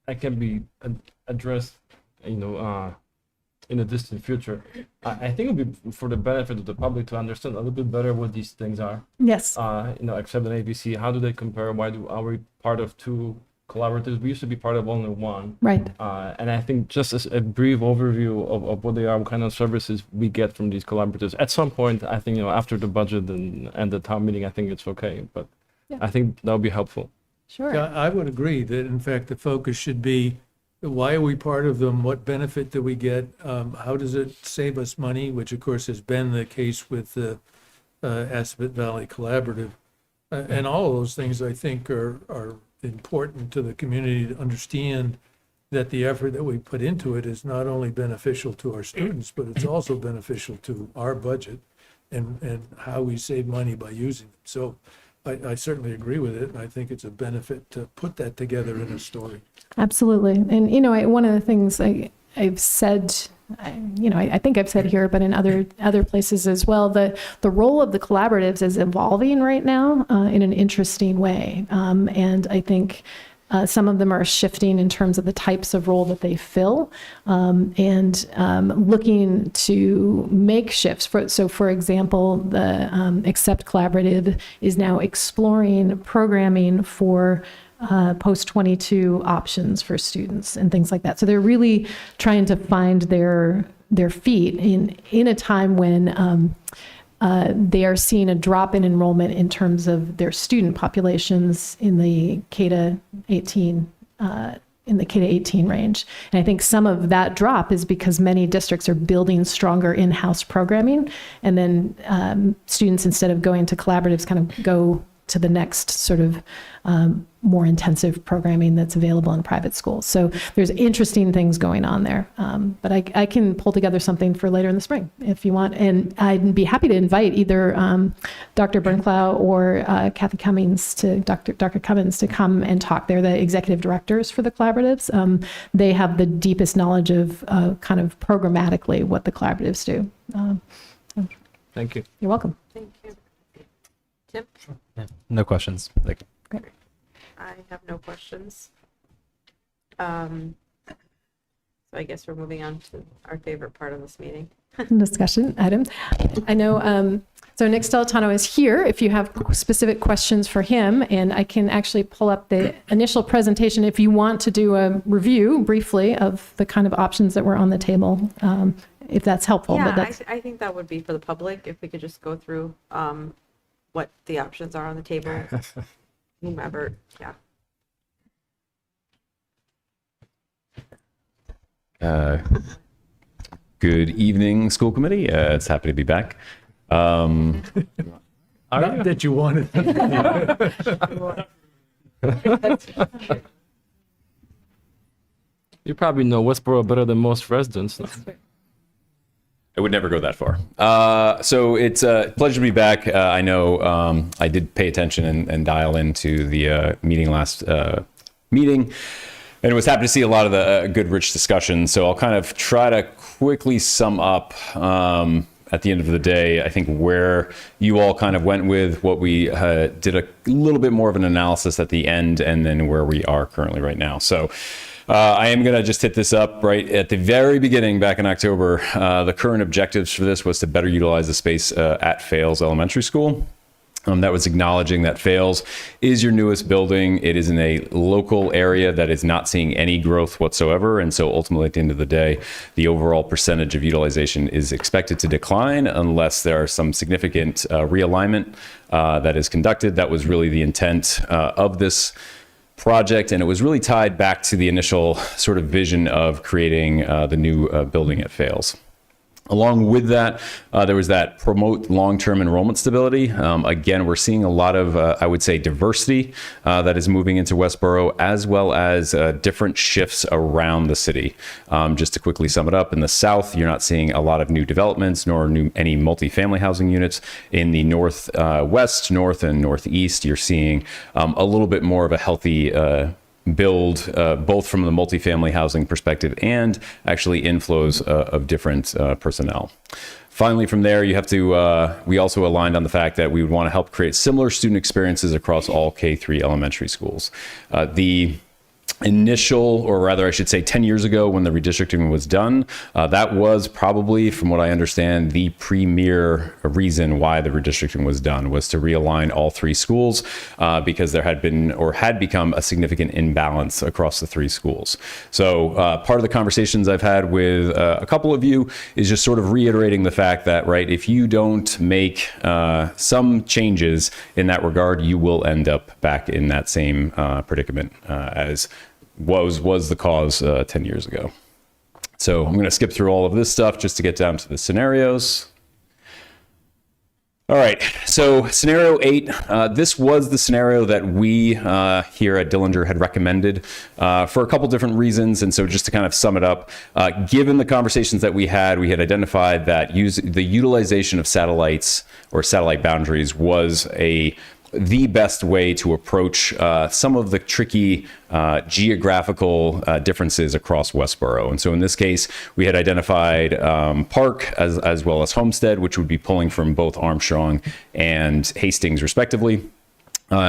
that can be addressed, in the distant future. I think it would be for the benefit of the public to understand a little bit better what these things are. Yes. Accept and ABC, how do they compare? Are we part of two collaboratives? We used to be part of only one. Right. And I think just as a brief overview of what they are, what kind of services we get from these collaboratives. At some point, I think, after the budget and the town meeting, I think it's okay. But Yeah. I think that would be helpful. Sure. Yeah, I would agree that in fact the focus should be, why are we part of them? What benefit do we get? How does it save us money? Which of course has been the case with the Aspet Valley Collaborative. And all of those things I think are important to the community to understand that the effort that we put into it is not only beneficial to our students, but it's also beneficial to our budget and how we save money by using it. So I certainly agree with it. And I think it's a benefit to put that together in a story. Absolutely. And, one of the things I've said, I think I've said here, but in other places as well, the role of the collaboratives is evolving right now in an interesting way. And I think some of them are shifting in terms of the types of role that they fill, and looking to make shifts. So for example, the Accept Collaborative is now exploring programming for post-22 options for students and things like that. So they're really trying to find their feet in a time when they are seeing a drop in enrollment in terms of their student populations in the K-18 range. And I think some of that drop is because many districts are building stronger in-house programming, and then students, instead of going to collaboratives, kind of go to the next sort of more intensive programming that's available in private schools. So there's interesting things going on there. But I can pull together something for later in the spring if you want. And I'd be happy to invite either Dr. Bernklau or Kathy Cummings Dr. Cummins to come and talk. They're the executive directors for the collaboratives. They have the deepest knowledge of kind of programmatically what the collaboratives do. Thank you. You're welcome. Thank you. Tim? No questions. Thank you. Great. I have no questions. So I guess we're moving on to our favorite part of this meeting. Discussion item. I know, so Nick Stellitano is here if you have specific questions for him, and I can actually pull up the initial presentation if you want to do a review briefly of the kind of options that were on the table, if that's helpful. Yeah, But that's, I think that would be for the public, if we could just go through what the options are on the table. Whomever, yeah. Good evening, school committee. It's happy to be back. Not that you wanted. You probably know Westborough better than most residents. I would never go that far. So it's a pleasure to be back. I know I did pay attention and dial into the meeting last meeting, and was happy to see a lot of the good, rich discussion. So I'll kind of try to quickly sum up at the end of the day, I think where you all kind of went with what we did a little bit more of an analysis at the end, and then where we are currently right now. So I am going to just hit this up right at the very beginning back in October. The current objectives for this was to better utilize the space at Fales Elementary School. That was acknowledging that Fales is your newest building. It is in a local area that is not seeing any growth whatsoever. And so ultimately, at the end of the day, the overall percentage of utilization is expected to decline unless there are some significant realignment that is conducted. That was really the intent of this project, and it was really tied back to the initial sort of vision of creating the new building at Fales. Along with that, there was that promote long-term enrollment stability. Again, we're seeing a lot of, I would say, diversity that is moving into Westborough, as well as different shifts around the city. Just to quickly sum it up, in the south, you're not seeing a lot of new developments, nor any multifamily housing units. In the northwest, north, and northeast, you're seeing a little bit more of a healthy build, both from the multifamily housing perspective and actually inflows of different personnel. Finally, from there, you have to, we also aligned on the fact that we would want to help create similar student experiences across all K-3 elementary schools. The initial, or rather I should say 10 years ago when the redistricting was done, that was probably, from what I understand, the premier reason why the redistricting was done, was to realign all three schools because there had been or had become a significant imbalance across the three schools. So part of the conversations I've had with a couple of you is just sort of reiterating the fact that, right, if you don't make some changes in that regard, you will end up back in that same predicament as was the cause 10 years ago. So I'm going to skip through all of this stuff just to get down to the scenarios. All right, so scenario 8, this was the scenario that we here at Dillinger had recommended for a couple different reasons. And so just to kind of sum it up, given the conversations that we had identified that the utilization of satellites or satellite boundaries was the best way to approach some of the tricky geographical differences across Westborough. And so in this case, we had identified Park as well as Homestead, which would be pulling from both Armstrong and Hastings respectively.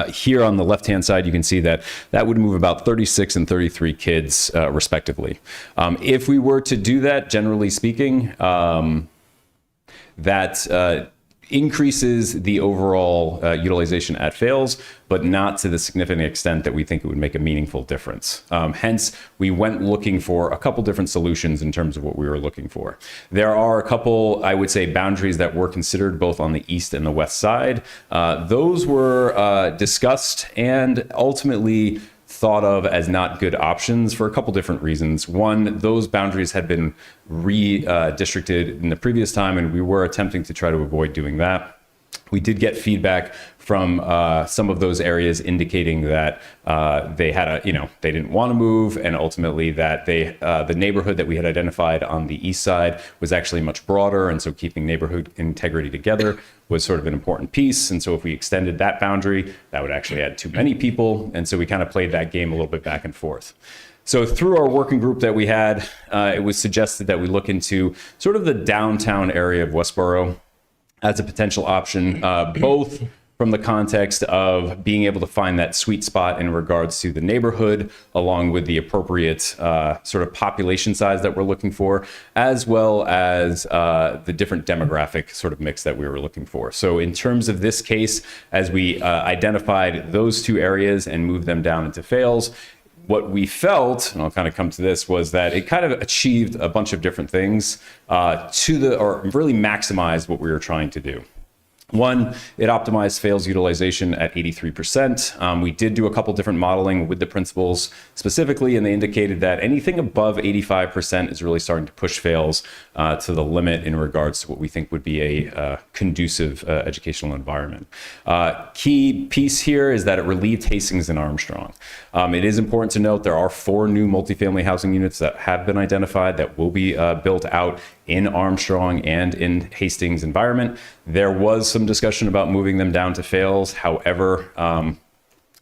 Here on the left-hand side, you can see that would move about 36 and 33 kids respectively. If we were to do that, generally speaking, that increases the overall utilization at Fales, but not to the significant extent that we think it would make a meaningful difference. Hence, we went looking for a couple different solutions in terms of what we were looking for. There are a couple, I would say, boundaries that were considered both on the east and the west side. Those were discussed and ultimately thought of as not good options for a couple different reasons. One, those boundaries had been redistricted in the previous time, and we were attempting to try to avoid doing that. We did get feedback from some of those areas indicating that they had they didn't want to move, and ultimately that the neighborhood that we had identified on the east side was actually much broader, and so keeping neighborhood integrity together was sort of an important piece. And so if we extended that boundary, that would actually add too many people, and so we kind of played that game a little bit back and forth. So through our working group that we had, it was suggested that we look into sort of the downtown area of Westborough as a potential option, both from the context of being able to find that sweet spot in regards to the neighborhood, along with the appropriate sort of population size that we're looking for, as well as the different demographic sort of mix that we were looking for. So in terms of this case, as we identified those two areas and moved them down into Fales, what we felt, and I'll kind of come to this, was that it kind of achieved a bunch of different things or really maximized what we were trying to do. One, it optimized Fales utilization at 83%. We did do a couple different modeling with the principals specifically, and they indicated that anything above 85% is really starting to push Fales to the limit in regards to what we think would be a conducive educational environment. Key piece here is that it relieved Hastings and Armstrong. It is important to note there are 4 new multifamily housing units that have been identified that will be built out in Armstrong and in Hastings environment. There was some discussion about moving them down to Fales. However,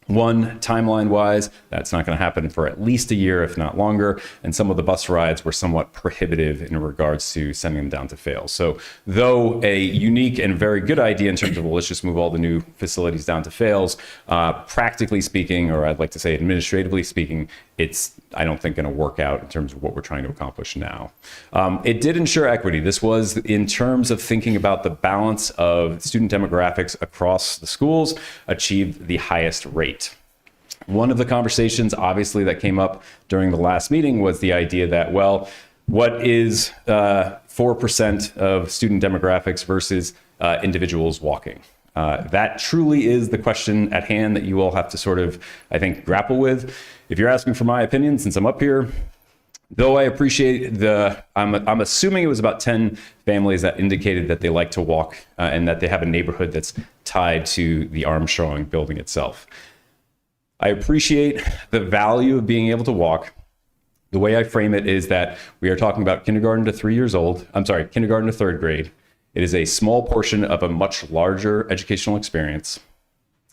one, timeline wise, that's not going to happen for at least a year, if not longer. And some of the bus rides were somewhat prohibitive in regards to sending them down to Fales. So though a unique and very good idea in terms of, well, let's just move all the new facilities down to Fales, practically speaking, or I'd like to say administratively speaking, it's, I don't think, going to work out in terms of what we're trying to accomplish now. It did ensure equity. This was in terms of thinking about the balance of student demographics across the schools, achieved the highest rate. One of the conversations, obviously, that came up during the last meeting was the idea that, well, what is 4% of student demographics versus individuals walking? That truly is the question at hand that you all have to sort of, I think, grapple with. If you're asking for my opinion, since I'm up here, though I appreciate I'm assuming it was about 10 families that indicated that they like to walk and that they have a neighborhood that's tied to the Armstrong building itself. I appreciate the value of being able to walk. The way I frame it is that we are talking about kindergarten to 3 years old. I'm sorry, kindergarten to 3rd grade. It is a small portion of a much larger educational experience.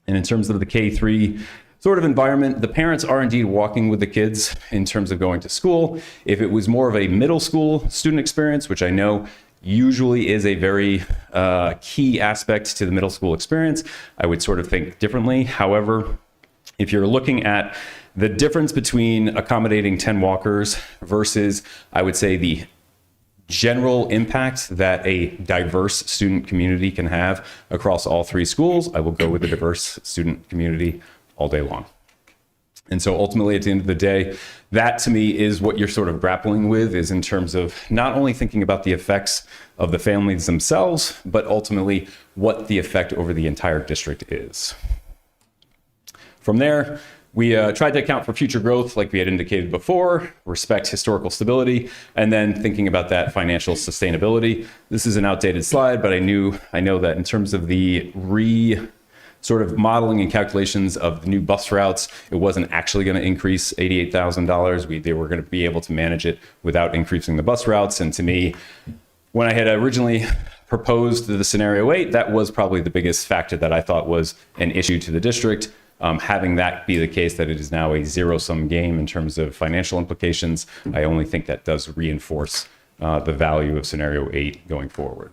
And in terms of the K-3 sort of environment, the parents are indeed walking with the kids in terms of going to school. If it was more of a middle school student experience, which I know usually is a very key aspect to the middle school experience, I would sort of think differently. However, if you're looking at the difference between accommodating 10 walkers versus, I would say, the general impact that a diverse student community can have across all 3 schools, I will go with the diverse student community all day long. And so ultimately, at the end of the day, that to me is what you're sort of grappling with, is in terms of not only thinking about the effects of the families themselves, but ultimately what the effect over the entire district is. From there, we tried to account for future growth, like we had indicated before, respect historical stability, and then thinking about that financial sustainability. This is an outdated slide, but I know that in terms of the sort of modeling and calculations of the new bus routes, it wasn't actually going to increase $88,000. They were going to be able to manage it without increasing the bus routes. And to me, when I had originally proposed the scenario 8, that was probably the biggest factor that I thought was an issue to the district. Having that be the case, that it is now a zero-sum game in terms of financial implications, I only think that does reinforce the value of scenario 8 going forward.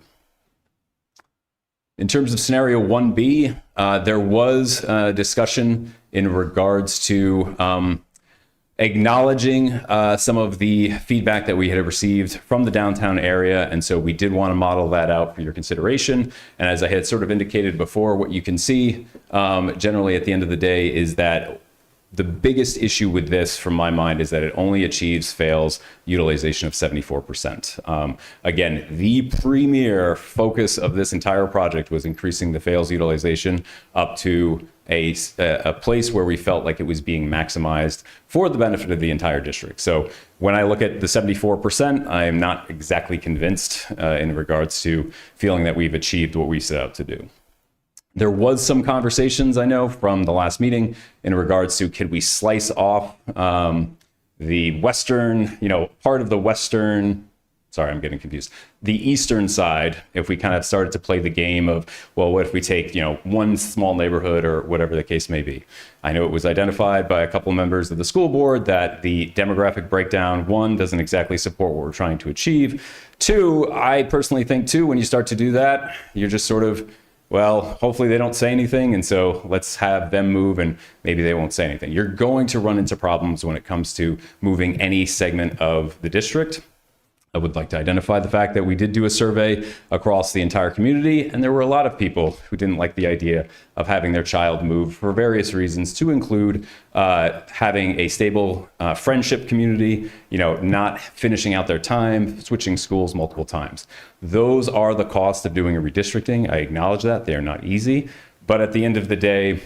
In terms of scenario 1B, there was discussion in regards to acknowledging some of the feedback that we had received from the downtown area. And so we did want to model that out for your consideration. And as I had sort of indicated before, what you can see generally at the end of the day is that the biggest issue with this, from my mind, is that it only achieves Fales utilization of 74%. Again, the premier focus of this entire project was increasing the Fales utilization up to a place where we felt like it was being maximized for the benefit of the entire district. So when I look at the 74%, I am not exactly convinced in regards to feeling that we've achieved what we set out to do. There was some conversations, I know, from the last meeting in regards to could we slice off the western, part of the western, sorry, I'm getting confused, the eastern side, if we kind of started to play the game of, well, what if we take, one small neighborhood or whatever the case may be. I know it was identified by a couple members of the school board that the demographic breakdown, one, doesn't exactly support what we're trying to achieve. Two, I personally think, too, when you start to do that, you're just sort of, well, hopefully they don't say anything, and so let's have them move, and maybe they won't say anything. You're going to run into problems when it comes to moving any segment of the district. I would like to identify the fact that we did do a survey across the entire community, and there were a lot of people who didn't like the idea of having their child move for various reasons, to include having a stable friendship community, not finishing out their time, switching schools multiple times. Those are the costs of doing a redistricting. I acknowledge that. They are not easy. But at the end of the day,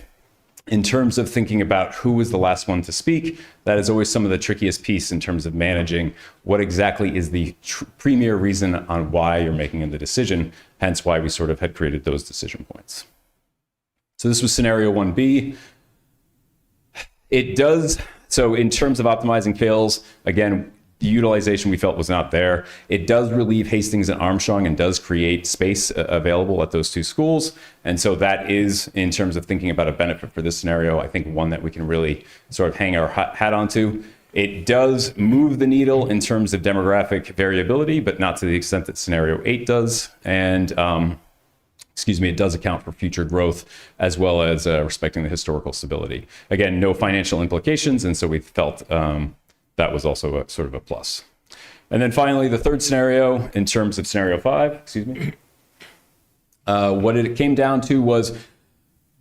in terms of thinking about who was the last one to speak, that is always some of the trickiest piece in terms of managing what exactly is the premier reason on why you're making the decision, hence why we sort of had created those decision points. So this was scenario 1B. So in terms of optimizing fails, again, the utilization we felt was not there. It does relieve Hastings and Armstrong and does create space available at those two schools. And so that is, in terms of thinking about a benefit for this scenario, I think one that we can really sort of hang our hat onto. It does move the needle in terms of demographic variability, but not to the extent that scenario 8 does. And it does account for future growth as well as respecting the historical stability. Again, no financial implications. And so we felt that was also a sort of a plus. And then finally, the third scenario, in terms of scenario 5, what it came down to was,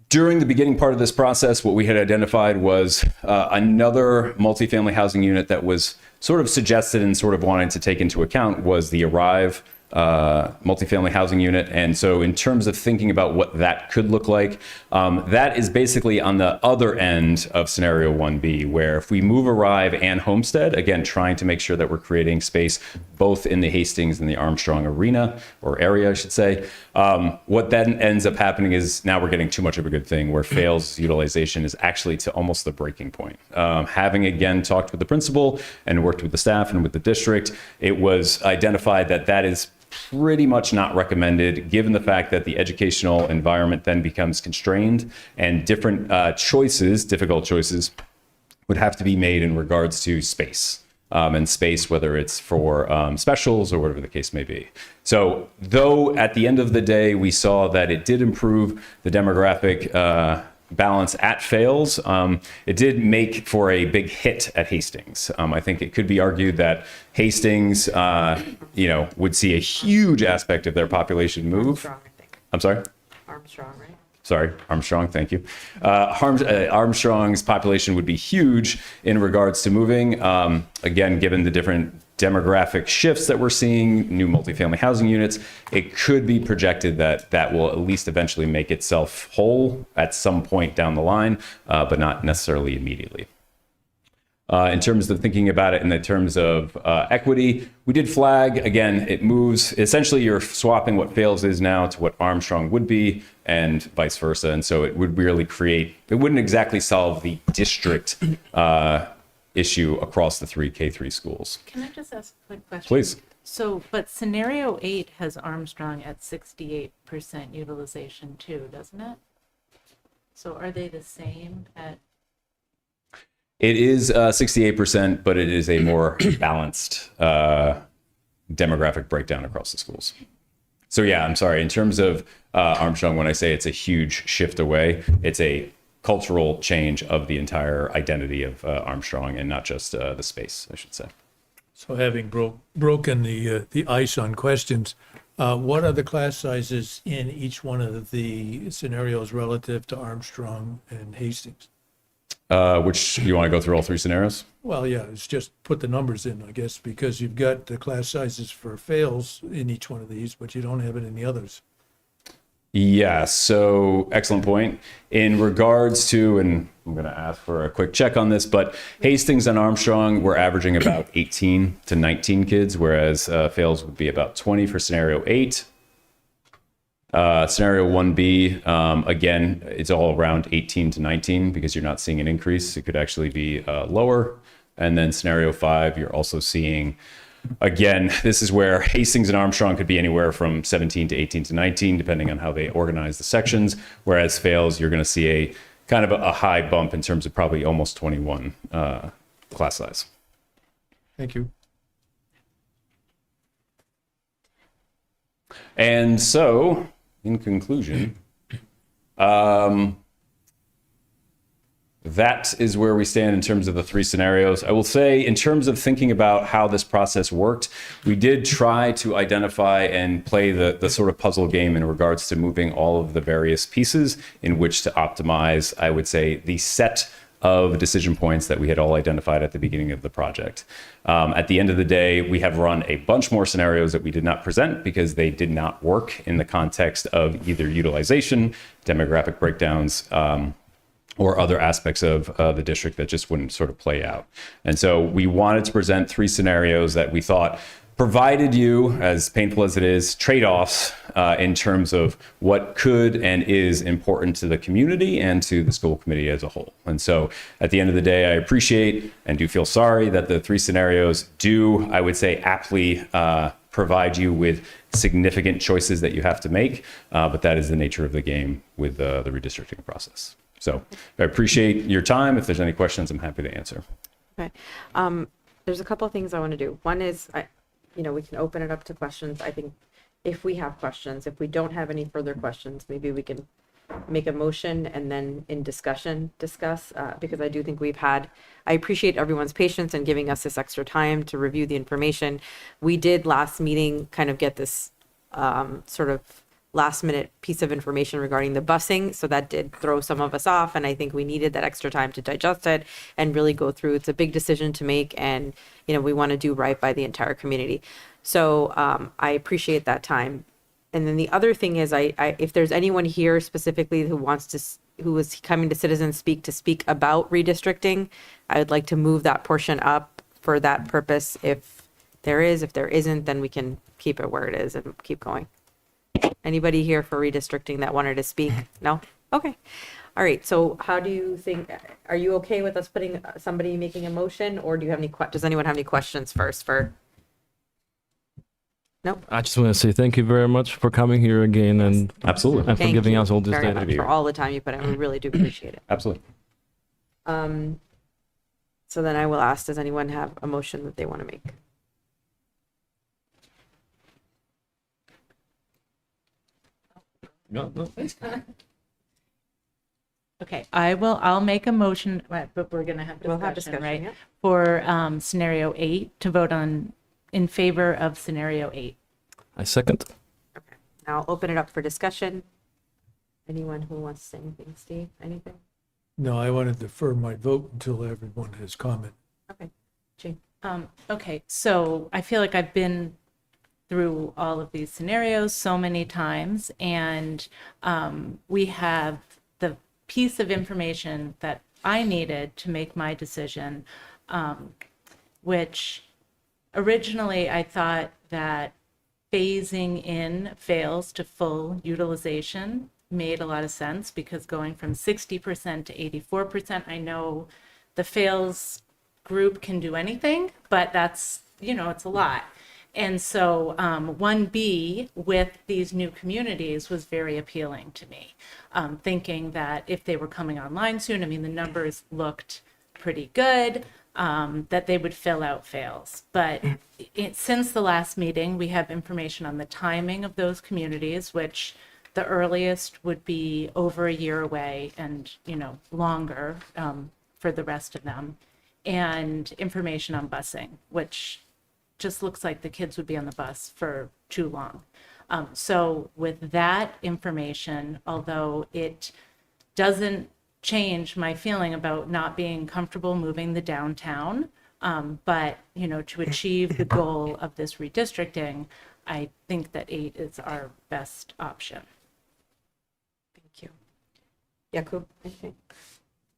during the beginning part of this process, what we had identified was another multifamily housing unit that was sort of suggested and sort of wanted to take into account was the Arrive multifamily housing unit. And so in terms of thinking about what that could look like, that is basically on the other end of scenario 1B, where if we move Arrive and Homestead, again, trying to make sure that we're creating space both in the Hastings and the Armstrong area, I should say, what then ends up happening is now we're getting too much of a good thing, where fails utilization is actually to almost the breaking point. Having again talked with the principal and worked with the staff and with the district, it was identified that that is pretty much not recommended, given the fact that the educational environment then becomes constrained and different difficult choices would have to be made in regards to space. And space, whether it's for specials or whatever the case may be. So though at the end of the day, we saw that it did improve the demographic balance at Fales, it did make for a big hit at Hastings. I think it could be argued that Hastings, would see a huge aspect of their population move. Armstrong, I think. I'm sorry? Armstrong, right? Sorry, Armstrong, thank you. Armstrong's population would be huge in regards to moving. Again, given the different demographic shifts that we're seeing, new multifamily housing units, it could be projected that that will at least eventually make itself whole at some point down the line, but not necessarily immediately. In terms of thinking about it in the terms of equity, we did flag, again, it moves, essentially you're swapping what Fales is now to what Armstrong would be and vice versa. And so it would really it wouldn't exactly solve the district issue across the three K-3 schools. Can I just ask a quick question? Please. So, but scenario 8 has Armstrong at 68% utilization too, doesn't it? So are they the same at? It is 68%, but it is a more balanced demographic breakdown across the schools. So yeah, I'm sorry. In terms of Armstrong, when I say it's a huge shift away, it's a cultural change of the entire identity of Armstrong and not just the space, I should say. So having broken the ice on questions, what are the class sizes in each one of the scenarios relative to Armstrong and Hastings? Which, you want to go through all three scenarios? Well, yeah, it's just put the numbers in, I guess, because you've got the class sizes for fails in each one of these, but you don't have it in the others. Yeah, so excellent point. In regards to, and I'm going to ask for a quick check on this, but Hastings and Armstrong, we're averaging about 18 to 19 kids, whereas fails would be about 20 for scenario 8. Scenario 1B, again, it's all around 18 to 19 because you're not seeing an increase. It could actually be lower. And then scenario 5, you're also seeing, again, this is where Hastings and Armstrong could be anywhere from 17 to 18 to 19, depending on how they organize the sections. Whereas Fales, you're going to see a kind of a high bump in terms of probably almost 21 class size. Thank you. And so, in conclusion, that is where we stand in terms of the 3 scenarios. I will say, in terms of thinking about how this process worked, we did try to identify and play the sort of puzzle game in regards to moving all of the various pieces in which to optimize, I would say, the set of decision points that we had all identified at the beginning of the project. At the end of the day, we have run a bunch more scenarios that we did not present because they did not work in the context of either utilization, demographic breakdowns, or other aspects of the district that just wouldn't sort of play out. And so we wanted to present 3 scenarios that we thought provided you, as painful as it is, trade-offs in terms of what could and is important to the community and to the school committee as a whole. And so at the end of the day, I appreciate and do feel sorry that the 3 scenarios do, I would say, aptly provide you with significant choices that you have to make, but that is the nature of the game with the redistricting process. So I appreciate your time. If there's any questions, I'm happy to answer. Okay. There's a couple of things I want to do. One is, we can open it up to questions. I think if we have questions, if we don't have any further questions, maybe we can make a motion and then in discussion discuss, because I do think I appreciate everyone's patience and giving us this extra time to review the information. We did last meeting kind of get this sort of last minute piece of information regarding the busing. So that did throw some of us off. And I think we needed that extra time to digest it and really go through. It's a big decision to make. And, we want to do right by the entire community. So I appreciate that time. And then the other thing is if there's anyone here specifically who is coming to Citizen Speak to speak about redistricting, I would like to move that portion up for that purpose. If there isn't, then we can keep it where it is and keep going. Anybody here for redistricting that wanted to speak? No? Okay. All right. So how do you think, are you okay with us putting somebody making a motion, or do you have does anyone have any questions first No? I just want to say thank you very much for coming here again and Absolutely. and for Thank giving you us all this very data. much for all the time you put in. We really do appreciate it. Absolutely. So then I will ask, does anyone have a motion that they want to make? No. Okay, I'll make a motion, but we're gonna have We'll have discussion, discussion, right? yeah. For scenario 8, to vote in favor of scenario 8. I second. Okay. Now I'll open it up for discussion. Anyone who wants to say anything? Steve, anything? No, I want to defer my vote until everyone has comment. Okay. Jane? Okay, so I feel like I've been through all of these scenarios so many times, and we have the piece of information that I needed to make my decision, which originally I thought that phasing in Fales to full utilization made a lot of sense, because going from 60% to 84%, I know the Fales group can do anything, but that's, it's a lot. And so 1B with these new communities was very appealing to me, thinking that if they were coming online soon, the numbers looked pretty good, that they would fill out Fales. But since the last meeting, we have information on the timing of those communities, which the earliest would be over a year away and, longer for the rest of them, and information on busing, which just looks like the kids would be on the bus for too long. So with that information, although it doesn't change my feeling about not being comfortable moving the downtown, but, to achieve the goal of this redistricting, I think that 8 is our best option. Thank you. Jakub, anything?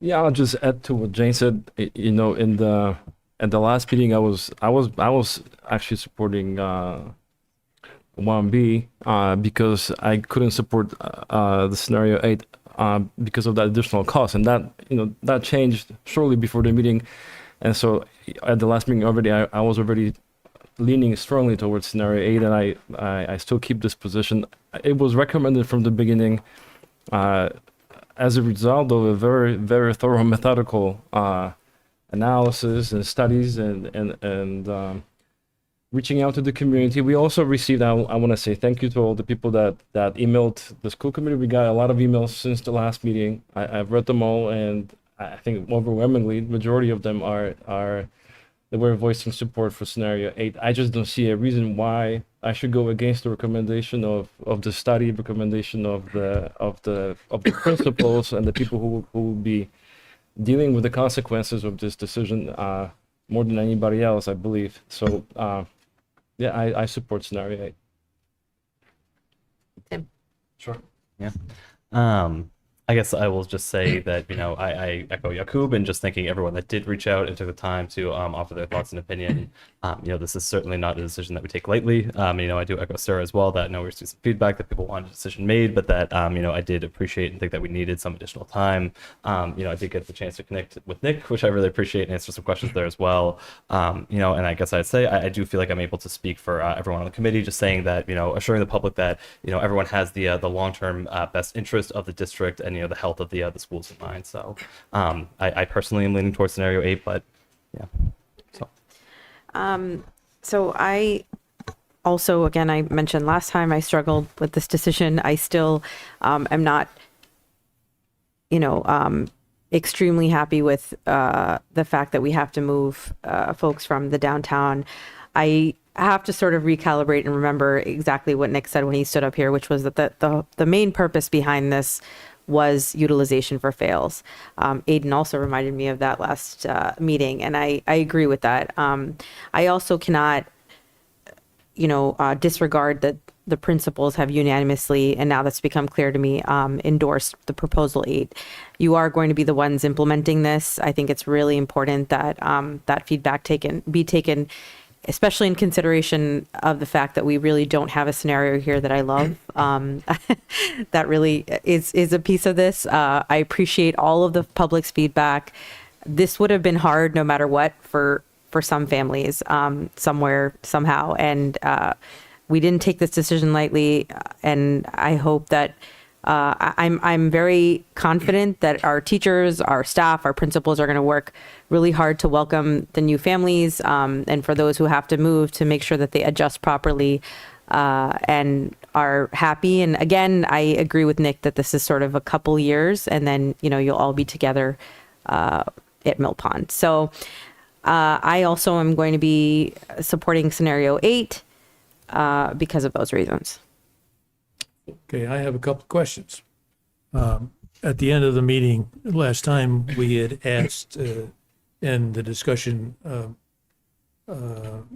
Yeah, I'll just add to what Jane said. At the last meeting, I was actually supporting 1B because I couldn't support the scenario 8 because of that additional cost, and that that changed shortly before the meeting, and so at the last meeting already I was already leaning strongly towards scenario 8, and I still keep this position. It was recommended from the beginning as a result of a very, very thorough methodical analysis and studies and reaching out to the community. We also received, I want to say thank you to all the people that emailed the school committee. We got a lot of emails since the last meeting. I've read them all, and I think overwhelmingly, majority of them they were voicing support for scenario 8. I just don't see a reason why I should go against the recommendation of the study, recommendation of the principals and the people who will be dealing with the consequences of this decision more than anybody else, I believe. So yeah, I support scenario 8. Tim. Sure. Yeah. I guess I will just say that, I echo Yakub and just thanking everyone that did reach out and took the time to offer their thoughts and opinion. This is certainly not a decision that we take lightly. I do echo Sarah as well that we received some feedback that people wanted a decision made, but that, I did appreciate and think that we needed some additional time. I did get the chance to connect with Nick, which I really appreciate, and answer some questions there as well. And I guess I'd say I do feel like I'm able to speak for everyone on the committee, just saying that, assuring the public that, everyone has the long-term best interest of the district and, the health of the schools in mind. So I personally am leaning towards scenario 8, but yeah. So I also, again, I mentioned last time I struggled with this decision. I still am not, extremely happy with the fact that we have to move folks from the downtown. I have to sort of recalibrate and remember exactly what Nick said when he stood up here, which was that the main purpose behind this was utilization for fails. Aiden also reminded me of that last meeting, and I agree with that. I also cannot, disregard that the principals have unanimously, and now that's become clear to me, endorsed the proposal 8. You are going to be the ones implementing this. I think it's really important that that feedback be taken, especially in consideration of the fact that we really don't have a scenario here that I love. That really is a piece of this. I appreciate all of the public's feedback. This would have been hard no matter what for some families, somewhere, somehow. And we didn't take this decision lightly. And I hope that I'm very confident that our teachers, our staff, our principals are going to work really hard to welcome the new families, and for those who have to move, to make sure that they adjust properly and are happy. And again, I agree with Nick that this is sort of a couple years, and then you'll all be together at Mill Pond. So I also am going to be supporting scenario 8 because of those reasons. Okay, I have a couple of questions. At the end of the meeting last time, we had asked, and the discussion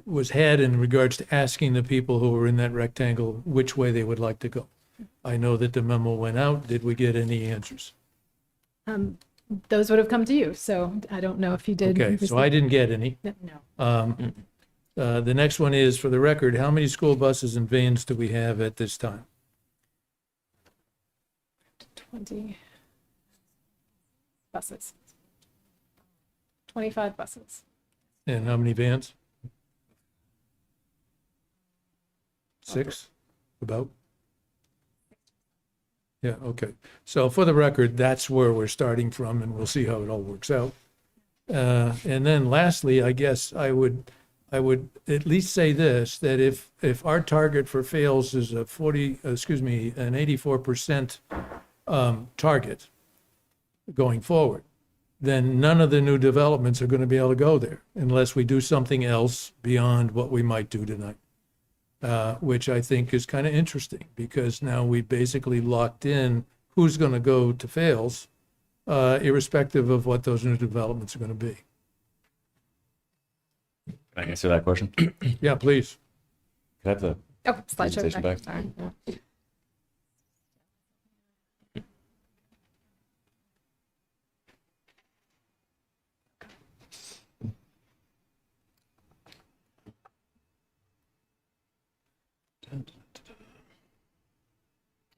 was had in regards to asking the people who were in that rectangle which way they would like to go. I know that the memo went out. Did we get any answers? Those would have come to you, so I don't know if you did. Okay, so I didn't get any. No. The next one is, for the record, how many school buses and vans do we have at this time? 20 buses. 25 buses. And how many vans? 6, about? Yeah, okay. So for the record, that's where we're starting from, and we'll see how it all works out. And then lastly, I guess I would at least say this, that if our target for fails is an 84% target going forward, then none of the new developments are going to be able to go there unless we do something else beyond what we might do tonight, which I think is kind of interesting, because now we basically locked in who's going to go to fails, irrespective of what those new developments are going to be. Can I answer that question? Yeah, please. Can I have the Oh, slideshow presentation back. back? Sorry.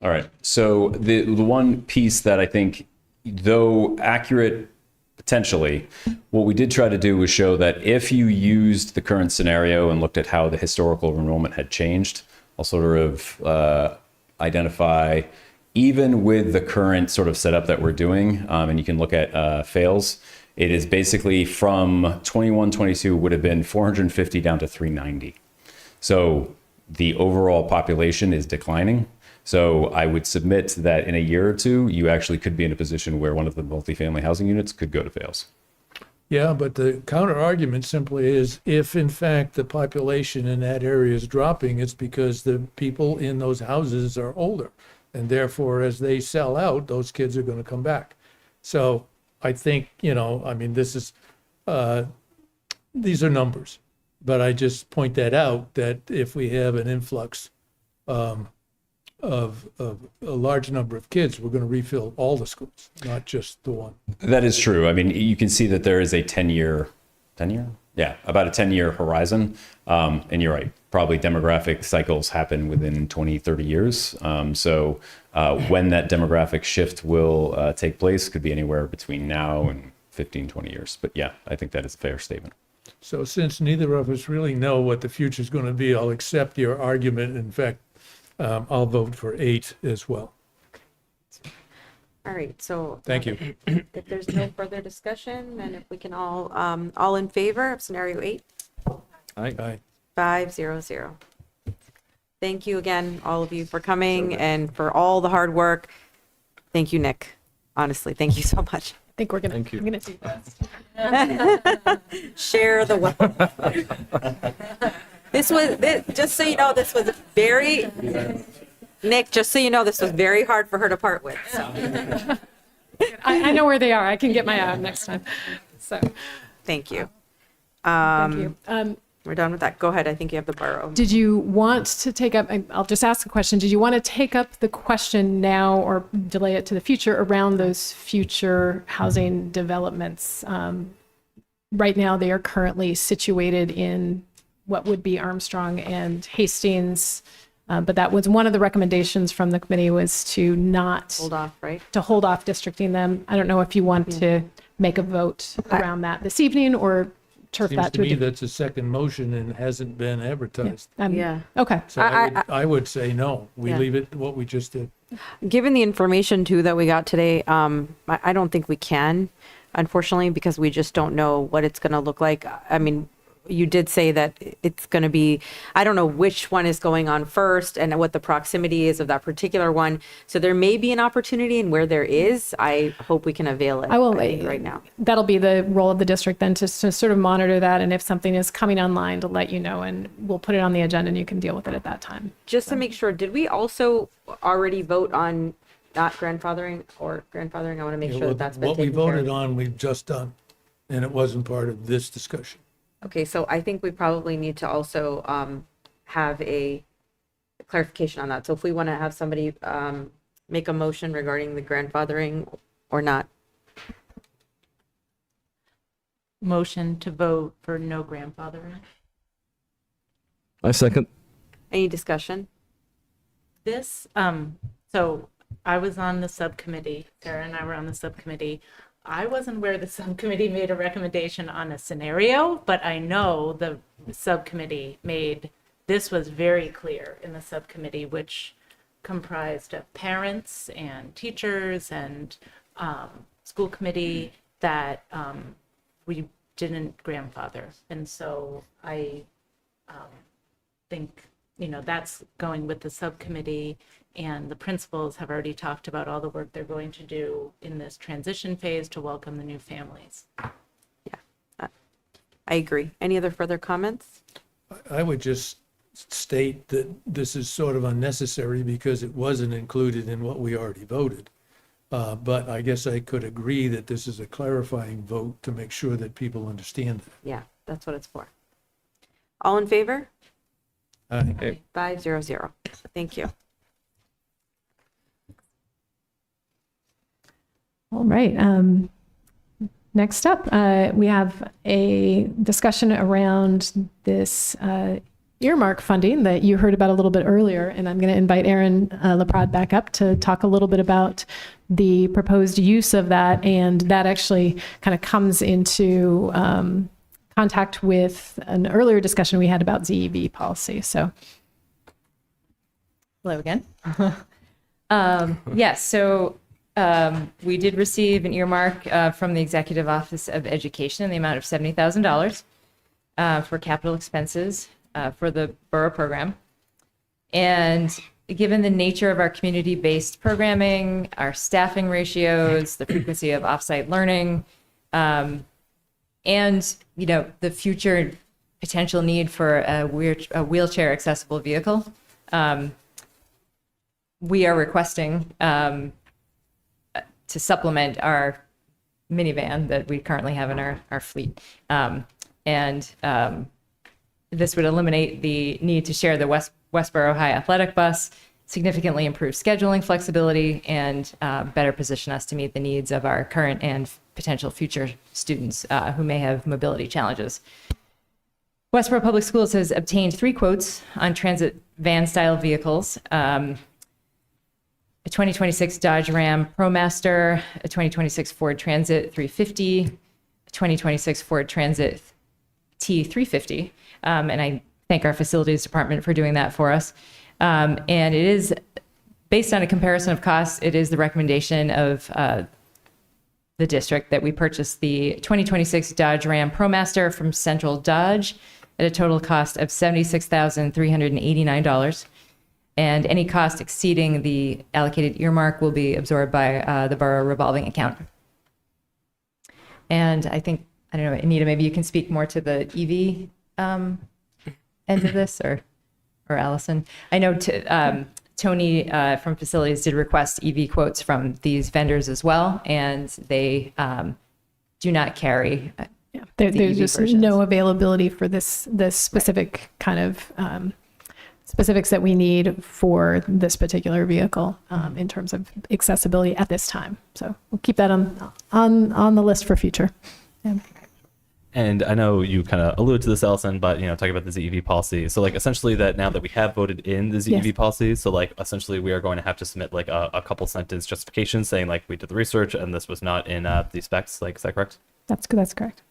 All right. So the one piece that I think, though accurate potentially, what we did try to do was show that if you used the current scenario and looked at how the historical enrollment had changed, I'll sort of identify, even with the current sort of setup that we're doing, and you can look at fails, it is basically from 21-22 would have been 450 down to 390. So the overall population is declining. So I would submit that in a year or two, you actually could be in a position where one of the multifamily housing units could go to fails. Yeah, but the counter argument simply is, if in fact the population in that area is dropping, it's because the people in those houses are older. And therefore, as they sell out, those kids are going to come back. So I think, I mean, these are numbers, but I just point that out, that if we have an influx of a large number of kids, we're going to refill all the schools, not just the one. That is true. I mean, you can see that there is a 10-year? Yeah, about a 10-year horizon. And you're right, probably demographic cycles happen within 20, 30 years. So when that demographic shift will take place could be anywhere between now and 15, 20 years. But yeah, I think that is a fair statement. So since neither of us really know what the future is going to be, I'll accept your argument. In fact, I'll vote for 8 as well. All right, so. Thank you. If there's no further discussion, then if we can all in favor of scenario 8? Aye. 5-0-0. Thank you again, all of you, for coming and for all the hard work. Thank you, Nick. Honestly, thank you so much. I think we're gonna. Thank you. I'm gonna do that. Share the wealth. Just so you know, this was very, Nick, just so you know, this was very hard for her to part with. So. I know where they are. I can get my own next time. So Thank you. thank you. We're done with that. Go ahead. I think you have the Burrow. Did you want to take up, I'll just ask a question. Did you want to take up the question now or delay it to the future around those future housing developments? Right now, they are currently situated in what would be Armstrong and Hastings. But that was one of the recommendations from the committee, was to not Hold off, right? to hold off districting them. I don't know if you want to make a vote around that this evening or turf Seems that to to a me different. that's a second motion and hasn't been advertised. Yeah. Okay. So I would say no. We Yeah. leave it what we just did. Given the information too that we got today, I don't think we can, unfortunately, because we just don't know what it's going to look like. I mean, you did say that it's going to be, I don't know which one is going on first and what the proximity is of that particular one. So there may be an opportunity, and where there is, I hope we can avail it. I will think, right now. That'll be the role of the district then, to sort of monitor that, and if something is coming online, to let you know, and we'll put it on the agenda and you can deal with it at that time. Just to make sure, did we also already vote on not grandfathering or grandfathering? I want to make Yeah, sure well, that that's been what we taken care voted of. on, we've just done, and it wasn't part of this discussion. Okay, so I think we probably need to also have a clarification on that. So if we want to have somebody make a motion regarding the grandfathering or not. Motion to vote for no grandfathering. I second. Any discussion? This, so I was on the subcommittee, Sarah and I were on the subcommittee. I wasn't aware the subcommittee made a recommendation on a scenario, but I know the subcommittee this was very clear in the subcommittee, which comprised of parents and teachers and school committee, that we didn't grandfather. And so I think, that's going with the subcommittee, and the principals have already talked about all the work they're going to do in this transition phase to welcome the new families. I agree. Any other further comments? I would just state that this is sort of unnecessary because it wasn't included in what we already voted. But I guess I could agree that this is a clarifying vote to make sure that people understand that. Yeah, that's what it's for. All in favor? Aye. 5-0-0. Thank you. All right. Next up, we have a discussion around this earmark funding that you heard about a little bit earlier. And I'm going to invite Aaron Laprade back up to talk a little bit about the proposed use of that. And that actually kind of comes into contact with an earlier discussion we had about ZEB policy. So, Hello again. Yes, so we did receive an earmark from the Executive Office of Education in the amount of $70,000 for capital expenses for the Burrow program. And given the nature of our community-based programming, our staffing ratios, the frequency of offsite learning, and the future potential need for a wheelchair accessible vehicle, we are requesting to supplement our minivan that we currently have in our fleet. This would eliminate the need to share the Westborough High Athletic Bus, significantly improve scheduling flexibility, and better position us to meet the needs of our current and potential future students who may have mobility challenges. Westborough Public Schools has obtained 3 quotes on transit van-style vehicles. A 2026 Dodge Ram ProMaster, a 2026 Ford Transit 350, a 2026 Ford Transit T350, and I thank our facilities department for doing that for us. And it is based on a comparison of costs. It is the recommendation of the district that we purchase the 2026 Dodge Ram ProMaster from Central Dodge at a total cost of $76,389. And any cost exceeding the allocated earmark will be absorbed by the borough revolving account. And I think, I don't know, Anita, maybe you can speak more to the EV end of this, or Allison. I know Tony from facilities did request EV quotes from these vendors as well, and they do not carry. There's EV just versions. no availability for this specific kind of specifics that we need for this particular vehicle in terms of accessibility at this time. So we'll keep that on the list for future. Yeah. And I know you kind of alluded to this, Allison, but talking about the ZEV policy. So essentially that now that we have voted in the ZEV Yes. policy, so essentially we are going to have to submit a couple sentence justification saying we did the research and this was not in the specs. Is that correct? That's correct.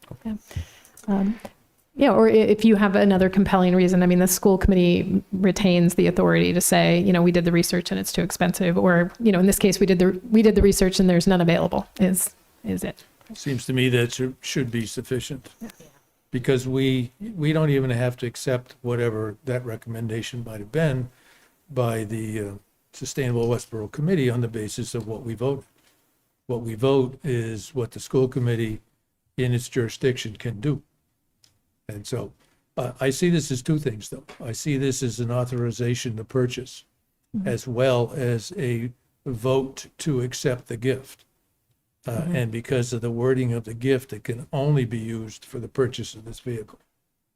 Yeah. Or if you have another compelling reason, I mean, the school committee retains the authority to say, we did the research and it's too expensive, or, in this case, we did the research and there's none available, is it? Seems to me that should be sufficient. Because we don't even have to accept whatever that recommendation might have been by the Sustainable Westborough Committee on the basis of what we vote. What we vote is what the school committee in its jurisdiction can do. And so I see this as 2 things, though. I see this as an authorization to purchase as well as a vote to accept the gift. And because of the wording of the gift, it can only be used for the purchase of this vehicle.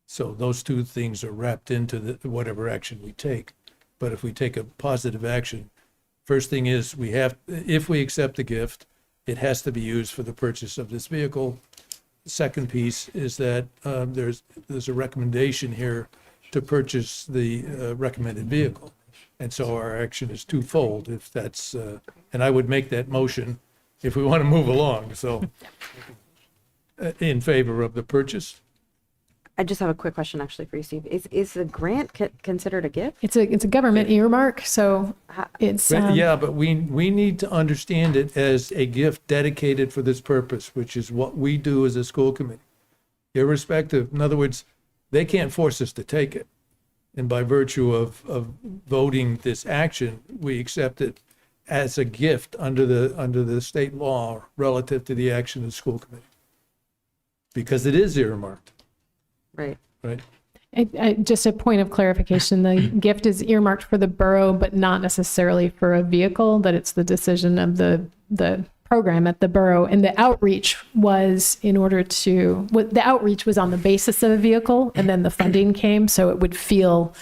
So those 2 things are wrapped into whatever action we take. But if we take a positive action, first thing is if we accept the gift, it has to be used for the purchase of this vehicle. The second piece is that there's a recommendation here to purchase the recommended vehicle. And so our action is twofold if that's, and I would make that motion if we want to move along. So in favor of the purchase. I just have a quick question actually for you, Steve. Is the grant considered a gift? It's a government earmark, so it's Yeah, but we need to understand it as a gift dedicated for this purpose, which is what we do as a school committee. Irrespective, in other words, they can't force us to take it. And by virtue of voting this action, we accept it as a gift under the state law relative to the action of the school committee. Because it is earmarked, Right. right? just a point of clarification, the gift is earmarked for the borough, but not necessarily for a vehicle, that it's the decision of the program at the borough. And the outreach was the outreach was on the basis of a vehicle, and then the funding came, so it would feel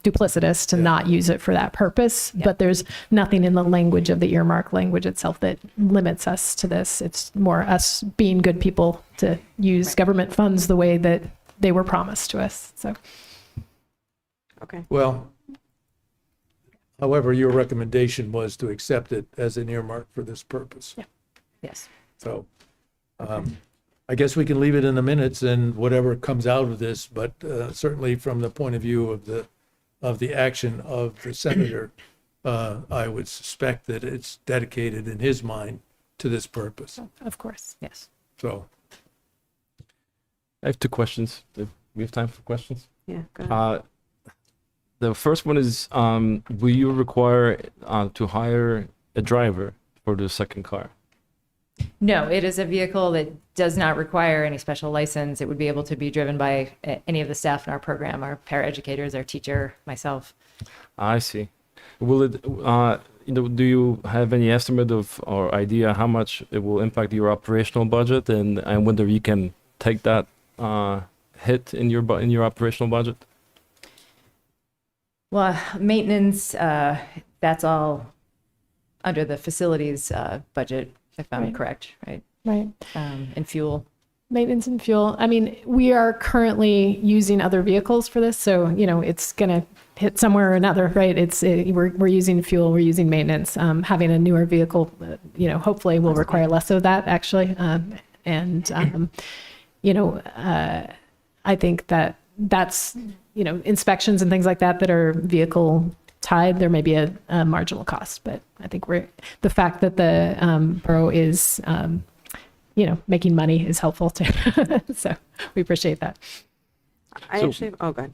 duplicitous to not use it for that purpose. But there's nothing in the language of the earmark language itself that limits us to this. It's more us being good people to use government funds the way that they were promised to us. So Okay. Well, however, your recommendation was to accept it as an earmark for this purpose. Yes. So I guess we can leave it in the minutes and whatever comes out of this, but certainly from the point of view of the action of the senator, I would suspect that it's dedicated in his mind to this purpose. Of course. Yes. So I have two questions. Do we have time for questions? Yeah, go ahead. The first one is, will you require to hire a driver for the second car? No, it is a vehicle that does not require any special license. It would be able to be driven by any of the staff in our program, our paraeducators, our teacher, myself. I see. Will it, do you have any estimate of or idea how much it will impact your operational budget and whether you can take that hit in your operational budget? Well, maintenance, that's all under the facilities budget, if I'm Right. correct, right? Right. And fuel. Maintenance and fuel. I mean, we are currently using other vehicles for this, so it's going to hit somewhere or another, right? We're using fuel, we're using maintenance. Having a newer vehicle, hopefully will require less of that actually. I think that's inspections and things like that are vehicle tied. There may be a marginal cost, but I think the fact that the borough is making money is helpful too. So we appreciate that. Oh, go ahead.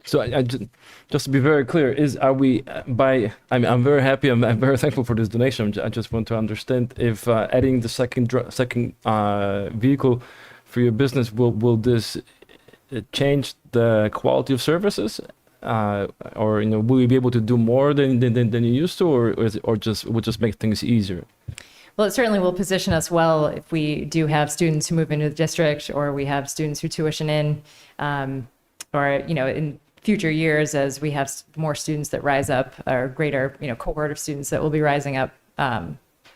So I just to be very clear, I'm very happy. I'm very thankful for this donation. I just want to understand if adding the second vehicle for your business will this change the quality of services, or will you be able to do more than you used to, or will just make things easier? Well, it certainly will position us well if we do have students who move into the district, or we have students who tuition in, or in future years as we have more students that rise up, or greater cohort of students that will be rising up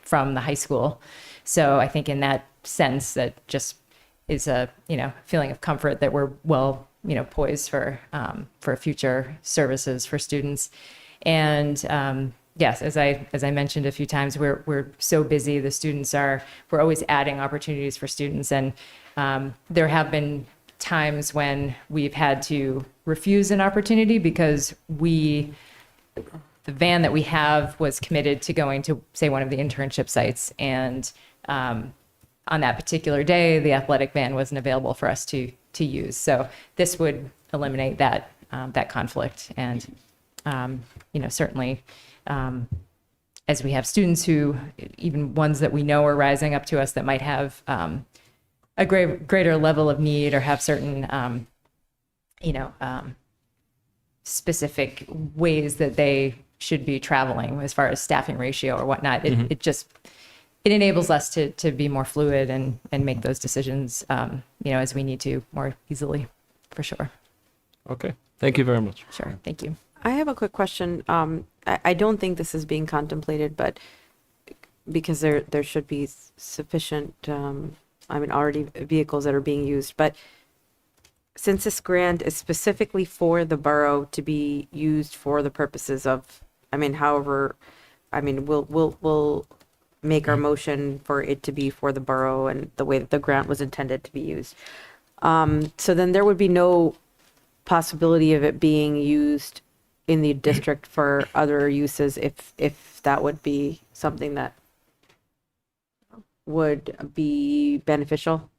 from the high school. So I think in that sense, that just is a feeling of comfort that we're well poised for future services for students. And yes, as I mentioned a few times, we're so busy. We're always adding opportunities for students, and there have been times when we've had to refuse an opportunity because the van that we have was committed to going to, say, one of the internship sites, and on that particular day, the athletic van wasn't available for us to use. So this would eliminate that conflict, and certainly. As we have students who, even ones that we know are rising up to us that might have a greater level of need or have certain, specific ways that they should be traveling as far as staffing ratio or whatnot, it enables us to be more fluid and make those decisions, as we need to more easily, for sure. Okay, thank you very much. Sure, thank you. I have a quick question. I don't think this is being contemplated, but because there should be sufficient, already vehicles that are being used. But since this grant is specifically for the borough to be used for the purposes of, we'll make our motion for it to be for the borough and the way that the grant was intended to be used. So then there would be no possibility of it being used in the district for other uses if that would be something that would be beneficial?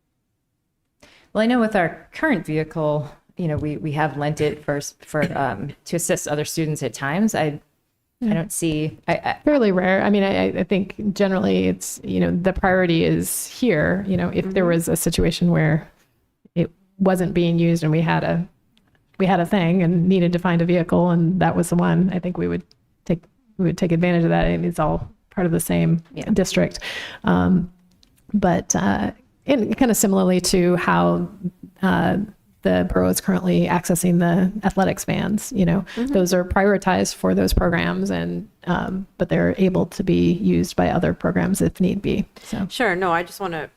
Well, I know with our current vehicle, we have lent it for to assist other students at times. I don't see. Fairly rare. I think generally it's, the priority is here. If there was a situation where it wasn't being used and we had a thing and needed to find a vehicle and that was the one, I think we would take advantage of that. And it's all part of the same district. But and kind of similarly to how the borough is currently accessing the athletics vans, those are prioritized for those programs, and but they're able to be used by other programs if need be. So Sure. No, I just want to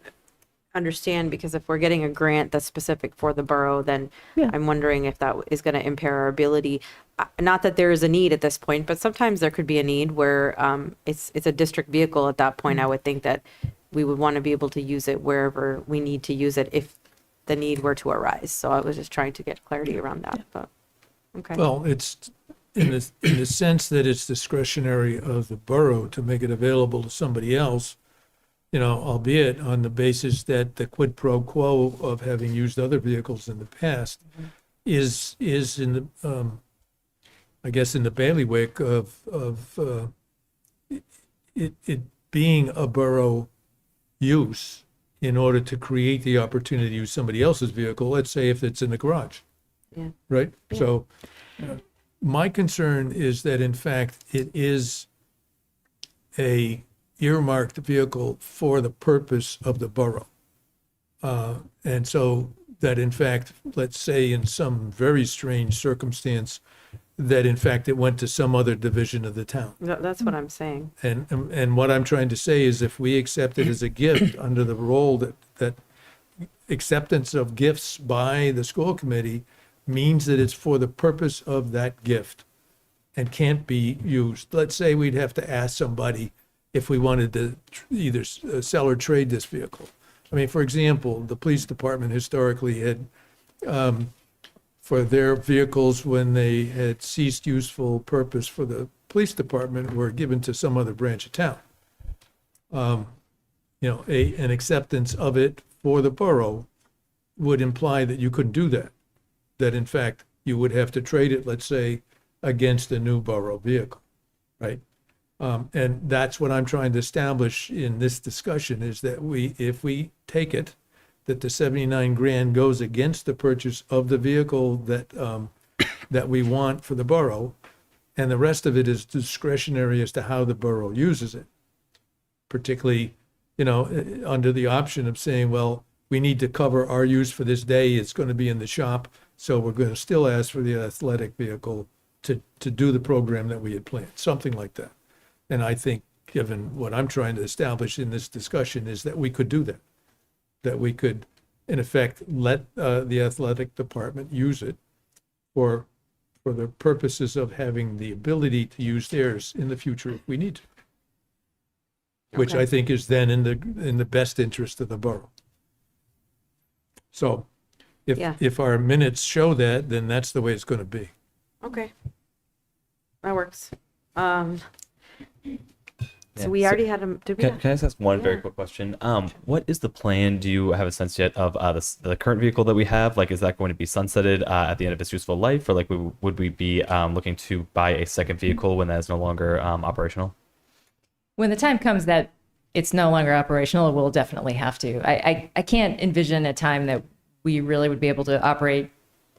understand, because if we're getting a grant that's specific for the borough, then I'm wondering if that is going to impair our ability. not that there is a need at this point, but sometimes there could be a need where it's a district vehicle at that point. I would think that we would want to be able to use it wherever we need to use it if the need were to arise. So I was just trying to get clarity around that, but, okay. Well, it's in the sense that it's discretionary of the borough to make it available to somebody else, albeit on the basis that the quid pro quo of having used other vehicles in the past is in the, I guess, in the bailiwick of it being a borough use in order to create the opportunity to use somebody else's vehicle, let's say if it's in the garage. Yeah. Right? So my concern is that in fact it is a earmarked vehicle for the purpose of the borough. And so that in fact, let's say in some very strange circumstance, that in fact it went to some other division of the town. That's what I'm saying. And what I'm trying to say is if we accept it as a gift under the role that acceptance of gifts by the school committee means that it's for the purpose of that gift and can't be used. Let's say we'd have to ask somebody if we wanted to either sell or trade this vehicle. I mean, for example, the police department historically had, for their vehicles when they had ceased useful purpose for the police department, were given to some other branch of town. An acceptance of it for the borough would imply that you couldn't do that. That in fact, you would have to trade it, let's say, against a new borough vehicle, right? And that's what I'm trying to establish in this discussion is that if we take it, that the 79 grand goes against the purchase of the vehicle that we want for the borough, and the rest of it is discretionary as to how the borough uses it. Particularly, under the option of saying, well, we need to cover our use for this day, it's going to be in the shop, so we're going to still ask for the athletic vehicle to do the program that we had planned, something like that. And I think, given what I'm trying to establish in this discussion, is that we could do that. That we could, in effect, let the athletic department use it for the purposes of having the ability to use theirs in the future if we need to. Which Okay. I think is then in the best interest of the borough. So Yeah. if our minutes show that, then that's the way it's going to be. Okay. That works. So Yeah, we already had a, did we? Can I just ask one very Yeah. quick question? What is the plan? Do you have a sense yet of the current vehicle that we have? Like, is that going to be sunsetted at the end of its useful life, or like would we be looking to buy a second vehicle when that is no longer operational? When the time comes that it's no longer operational, we'll definitely have to. I can't envision a time that we really would be able to operate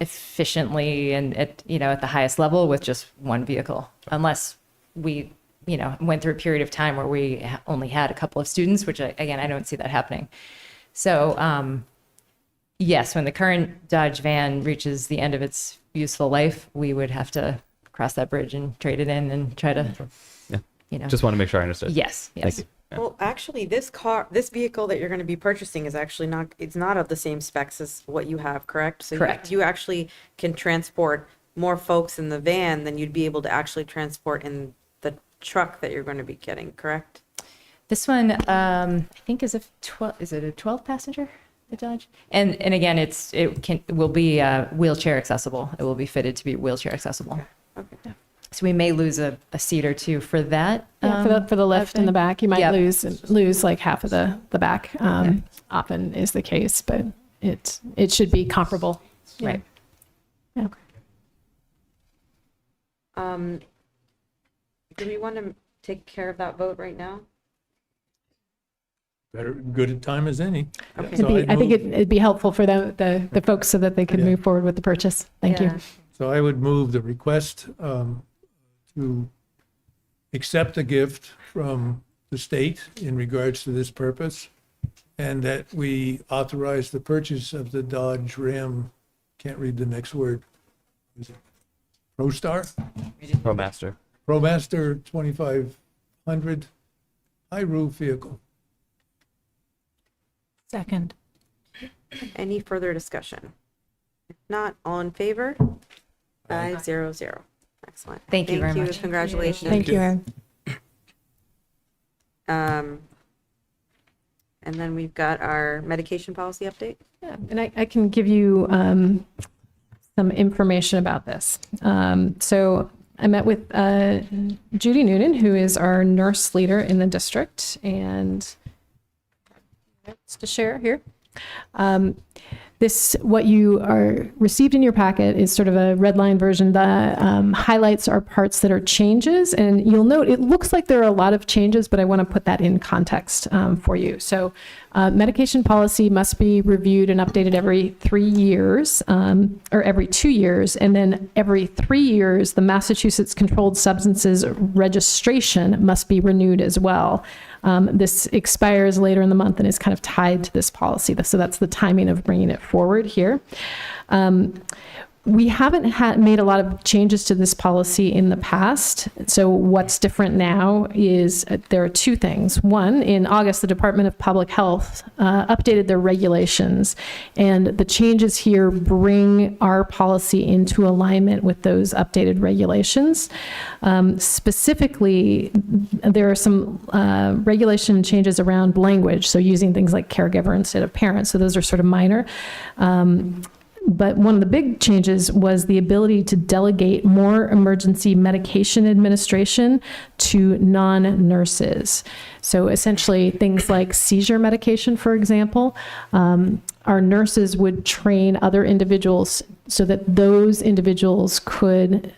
efficiently and at the highest level with just one vehicle, unless we went through a period of time where we only had a couple of students, which I don't see that happening. So yes, when the current Dodge van reaches the end of its useful life, we would have to cross that bridge and trade it in and try to, Just want to make sure I understood. Yes. Thank you. Well, actually, this vehicle that you're going to be purchasing is actually it's not of the same specs as what you have, correct? So Correct. You actually can transport more folks in the van than you'd be able to actually transport in the truck that you're going to be getting, correct? This one, I think is a 12 passenger, the Dodge? And again, it will be wheelchair accessible. It will be fitted to be wheelchair accessible. Okay. So we may lose a seat or two for that. For the lift in the back, you might Yep. lose like half of the back. Often is the case, but it should be comparable. Yeah. Right. Yeah. Do we want to take care of that vote right now? Better, good a time as any. Okay. So I think move- it'd be helpful for the folks so that they could Yeah. move forward with the purchase. Thank you. Yeah. So I would move the request to accept the gift from the state in regards to this purpose, and that we authorize the purchase of the Dodge Ram, can't read the next word, is it ProStar? ProMaster. ProMaster 2500 high roof vehicle. Second. Any further discussion? If not, all in favor? 500. Excellent. Thank you very much. Congratulations. Thank you, Erin. And then we've got our medication policy update. Yeah, and I can give you some information about this. So I met with Judy Noonan, who is our nurse leader in the district, and it's to share here. What you are received in your packet is sort of a red line version. The highlights are parts that are changes, and you'll note it looks like there are a lot of changes, but I want to put that in context for you. So medication policy must be reviewed and updated every 3 years, or every 2 years, and then every 3 years, the Massachusetts Controlled Substances Registration must be renewed as well. This expires later in the month and is kind of tied to this policy. So that's the timing of bringing it forward here. We haven't made a lot of changes to this policy in the past. So what's different now is there are 2 things. One, in August, the Department of Public Health updated their regulations, and the changes here bring our policy into alignment with those updated regulations. Specifically, there are some regulation changes around language, so using things like caregiver instead of parent. So those are sort of minor. But one of the big changes was the ability to delegate more emergency medication administration to non-nurses. So essentially things like seizure medication, for example, our nurses would train other individuals so that those individuals could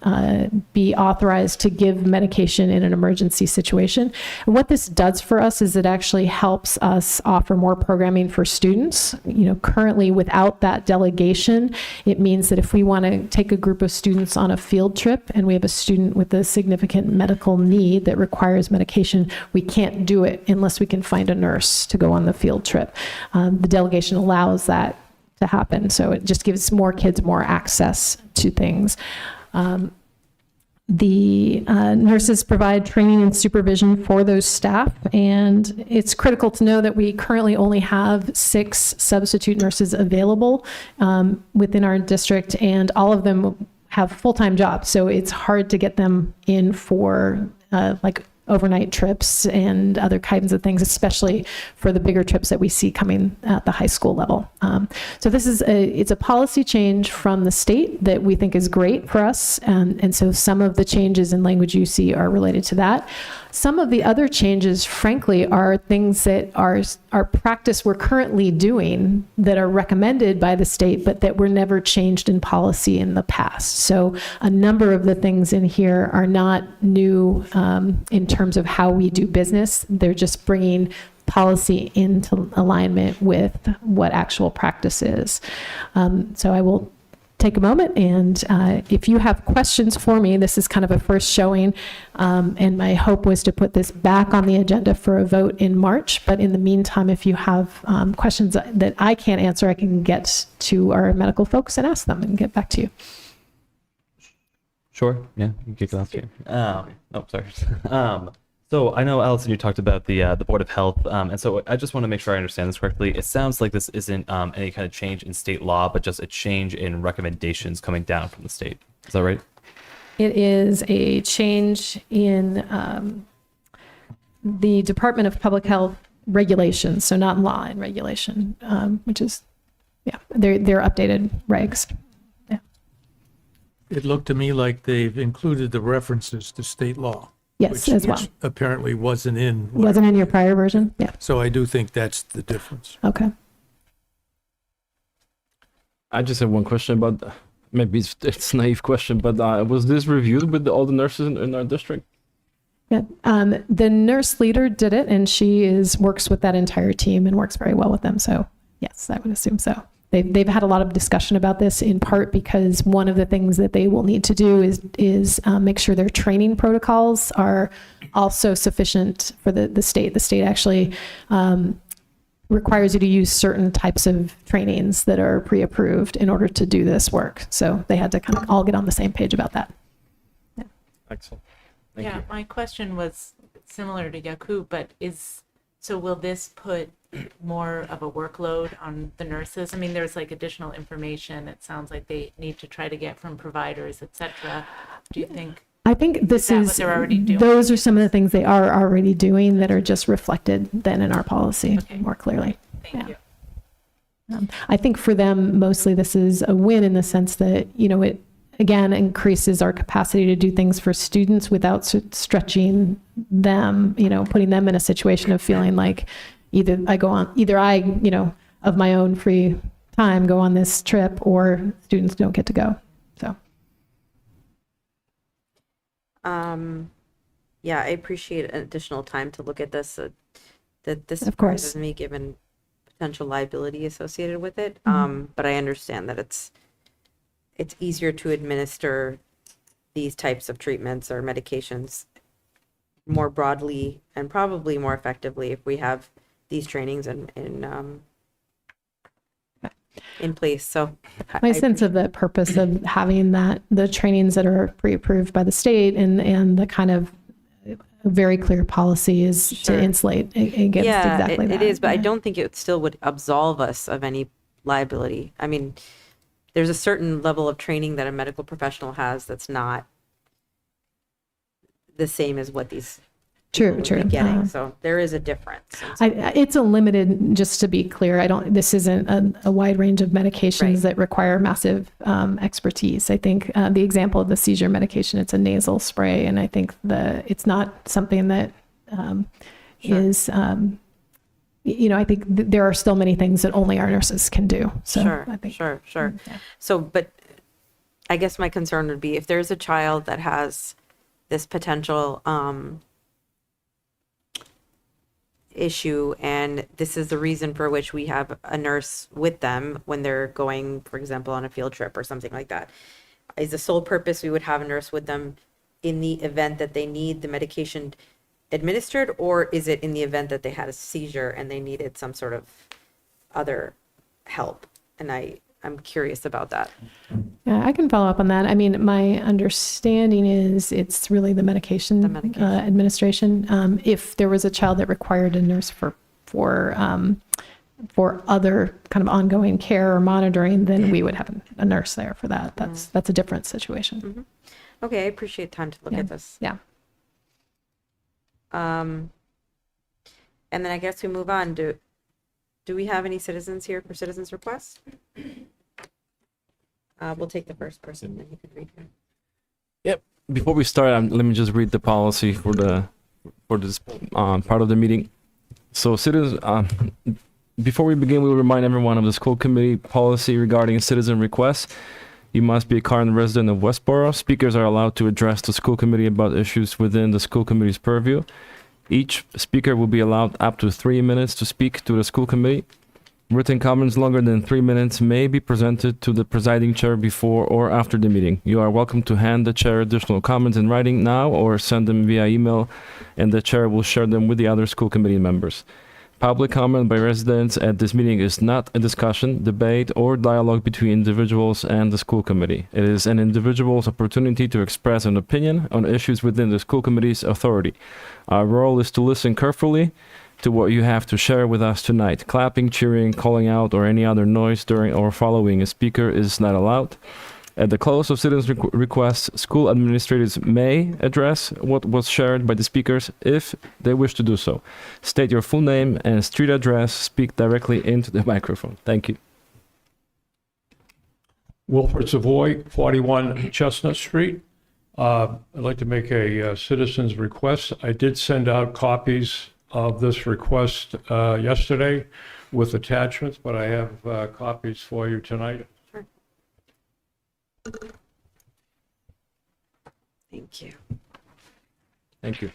be authorized to give medication in an emergency situation. And what this does for us is it actually helps us offer more programming for students. Currently without that delegation, it means that if we want to take a group of students on a field trip and we have a student with a significant medical need that requires medication, we can't do it unless we can find a nurse to go on the field trip. The delegation allows that to happen. So it just gives more kids more access to things. The nurses provide training and supervision for those staff, and it's critical to know that we currently only have 6 substitute nurses available within our district, and all of them have full-time jobs. So it's hard to get them in for like overnight trips and other kinds of things, especially for the bigger trips that we see coming at the high school level. So this is it's a policy change from the state that we think is great for us. And so some of the changes in language you see are related to that. Some of the other changes, frankly, are things that are practice we're currently doing that are recommended by the state, but that were never changed in policy in the past. So a number of the things in here are not new in terms of how we do business. They're just bringing policy into alignment with what actual practice is. So I will take a moment, and if you have questions for me, this is kind of a first showing, and my hope was to put this back on the agenda for a vote in March. But in the meantime, if you have questions that I can't answer, I can get to our medical folks and ask them and get back to you. Sure. Yeah, you can kick it off here. Oh, sorry. So I know, Allison, you talked about the Board of Health, and so I just want to make sure I understand this correctly. It sounds like this isn't any kind of change in state law, but just a change in recommendations coming down from the state. Is that right? It is a change in the Department of Public Health regulations, so not law and regulation, which is, yeah, they're updated regs. Yeah. It looked to me like they've included the references to state law. Yes, as well. Which apparently wasn't in. Wasn't in your prior version? Yeah. So I do think that's the difference. Okay. I just have one question about, maybe it's a naive question, but was this reviewed with all the nurses in our district? Yeah. The nurse leader did it, and she works with that entire team and works very well with them. So yes, I would assume so. They've had a lot of discussion about this, in part because one of the things that they will need to do is make sure their training protocols are also sufficient for the state. The state actually requires you to use certain types of trainings that are pre-approved in order to do this work. So they had to kind of all get on the same page about that. Yeah. Excellent. Thank you. My question was similar to Yaku, but so will this put more of a workload on the nurses? I mean, there's like additional information. It sounds like they need to try to get from providers, et cetera. do you think? I think this that what is, they're already doing? those are some of the things they are already doing that are just reflected then in our policy Okay. more clearly. Thank you. I think for them, mostly this is a win in the sense that, it again increases our capacity to do things for students without stretching them, putting them in a situation of feeling like either I, of my own free time go on this trip or students don't get to go. So. Yeah, I appreciate additional time to look at this. That this Of course. surprises me given potential liability associated with it. But I understand that it's easier to administer these types of treatments or medications more broadly and probably more effectively if we have these trainings in place. So My sense of the purpose of having the trainings that are pre-approved by the state and the kind of very clear policy is Sure. to insulate against exactly that. It is, but I Yeah. don't think it still would absolve us of any liability. I mean, there's a certain level of training that a medical professional has that's not the same as what these True, people would true. be getting. So there is a difference. And so- It's a limited, just to be clear, this isn't a wide range of medications Right. that require massive expertise. I think the example of the seizure medication, it's a nasal spray, and I think it's not something that is, I think there are still many things that only our nurses can do. So Sure, I think, sure. yeah. So, but I guess my concern would be if there's a child that has this potential issue, and this is the reason for which we have a nurse with them when they're going, for example, on a field trip or something like that. Is the sole purpose we would have a nurse with them in the event that they need the medication administered, or is it in the event that they had a seizure and they needed some sort of other help? And I'm curious about that. Yeah, I can follow up on that. I mean, my understanding is it's really the medication, administration. If there was a child that required a nurse for other kind of ongoing care or monitoring, then we would have a nurse there for that. That's a different situation. Okay, I appreciate time to look at this. Yeah. And then I guess we move on. Do we have any citizens here for citizens' requests? We'll take the first person, then you can read it. Yep. Before we start, let me just read the policy for this part of the meeting. So, citizens, before we begin, we will remind everyone of the school committee policy regarding citizen requests. You must be a current resident of Westborough. Speakers are allowed to address the school committee about issues within the school committee's purview. Each speaker will be allowed up to 3 minutes to speak to the school committee. Written comments longer than 3 minutes may be presented to the presiding chair before or after the meeting. You are welcome to hand the chair additional comments in writing now or send them via email, and the chair will share them with the other school committee members. Public comment by residents at this meeting is not a discussion, debate, or dialogue between individuals and the school committee. It is an individual's opportunity to express an opinion on issues within the school committee's authority. Our role is to listen carefully to what you have to share with us tonight. Clapping, cheering, calling out, or any other noise during or following a speaker is not allowed. At the close of citizens' requests, school administrators may address what was shared by the speakers if they wish to do so. State your full name and street address. Speak directly into the microphone. Thank you. Wilfred Savoy, 41 Chestnut Street. I'd like to make a citizen's request. I did send out copies of this request yesterday with attachments, but I have copies for you tonight. Thank you. Thank you.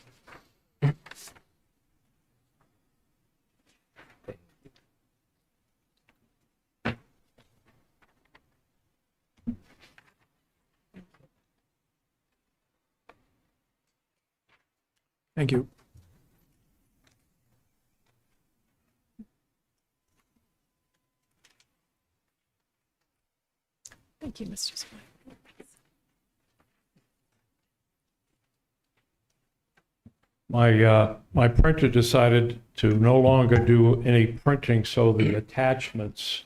Thank you. Thank you, Mr. Savoy. My printer decided to no longer do any printing, so the attachments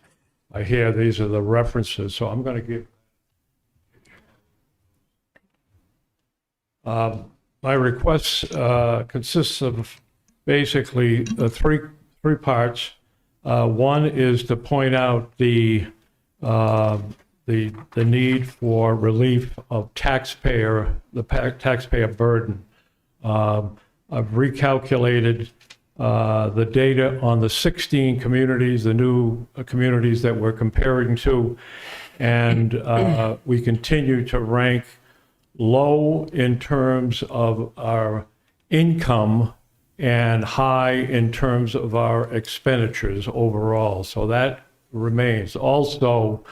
are here. These are the references, so I'm going to give. My request consists of basically three parts. One is to point out the need for relief of taxpayer burden. I've recalculated the data on the 16 communities, the new communities that we're comparing to, and we continue to rank low in terms of our income and high in terms of our expenditures overall. So that remains. Also,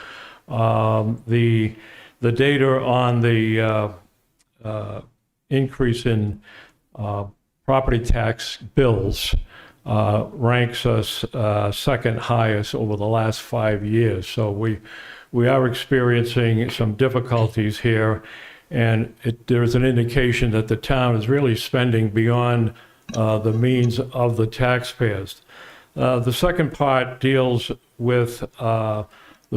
the data on the increase in property tax bills ranks us second highest over the last 5 years. So we are experiencing some difficulties here, and there's an indication that the town is really spending beyond the means of the taxpayers. The second part deals with the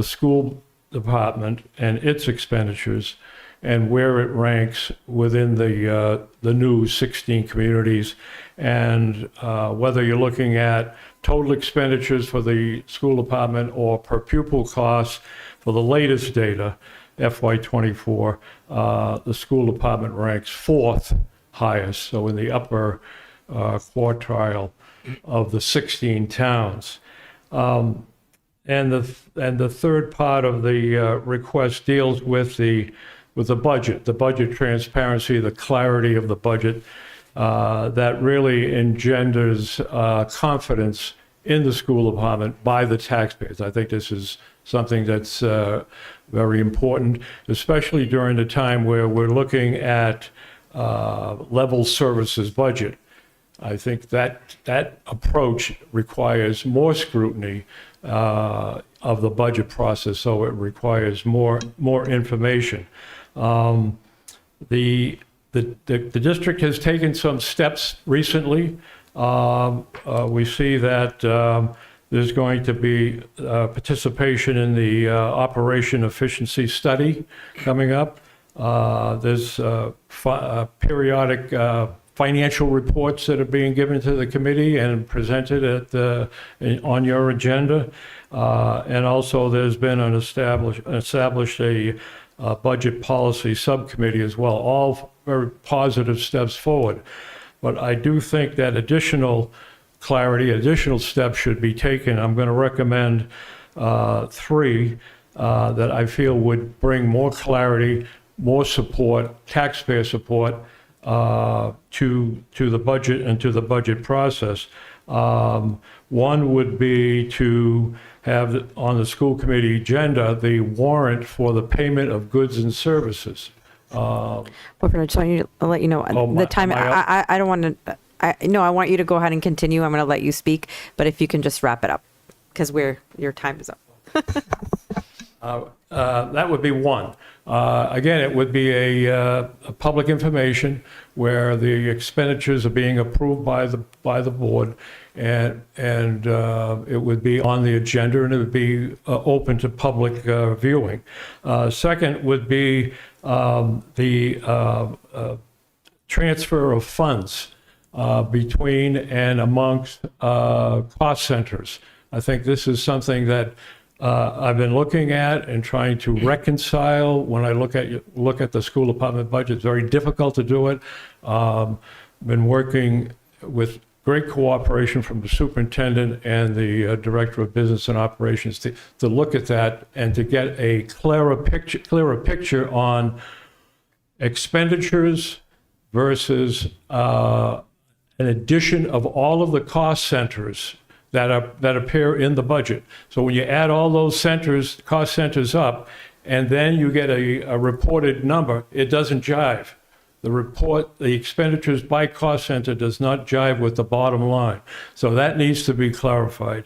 school department and its expenditures and where it ranks within the new 16 communities, and whether you're looking at total expenditures for the school department or per pupil costs. For the latest data, FY24, the school department ranks fourth highest, so in the upper quartile of the 16 towns. And the third part of the request deals with the budget transparency, the clarity of the budget that really engenders confidence in the school department by the taxpayers. I think this is something that's very important, especially during the time where we're looking at level services budget. I think that approach requires more scrutiny of the budget process, so it requires more information. The district has taken some steps recently. We see that there's going to be participation in the operation efficiency study coming up. There's periodic financial reports that are being given to the committee and presented on your agenda. And also there's been established a budget policy subcommittee as well, all very positive steps forward. But I do think that additional clarity, additional steps should be taken. I'm going to recommend three that I feel would bring more clarity, more support, taxpayer support to the budget and to the budget process. One would be to have on the school committee agenda the warrant for the payment of goods and services. Boyfriend, I just want to let you know my- the time. I don't want to. I want you to go ahead and continue. I'm going to let you speak, but if you can just wrap it up, because your time is up. That would be one. Again, it would be a public information where the expenditures are being approved by the board, and it would be on the agenda, and it would be open to public viewing. Second would be the transfer of funds between and amongst cost centers. I think this is something that I've been looking at and trying to reconcile when I look at the school department budget. It's very difficult to do it. Been working with great cooperation from the superintendent and the director of business and operations to look at that and to get a clearer picture on expenditures versus an addition of all of the cost centers that appear in the budget. So when you add all those cost centers up, and then you get a reported number, it doesn't jive. The expenditures by cost center does not jive with the bottom line. So that needs to be clarified.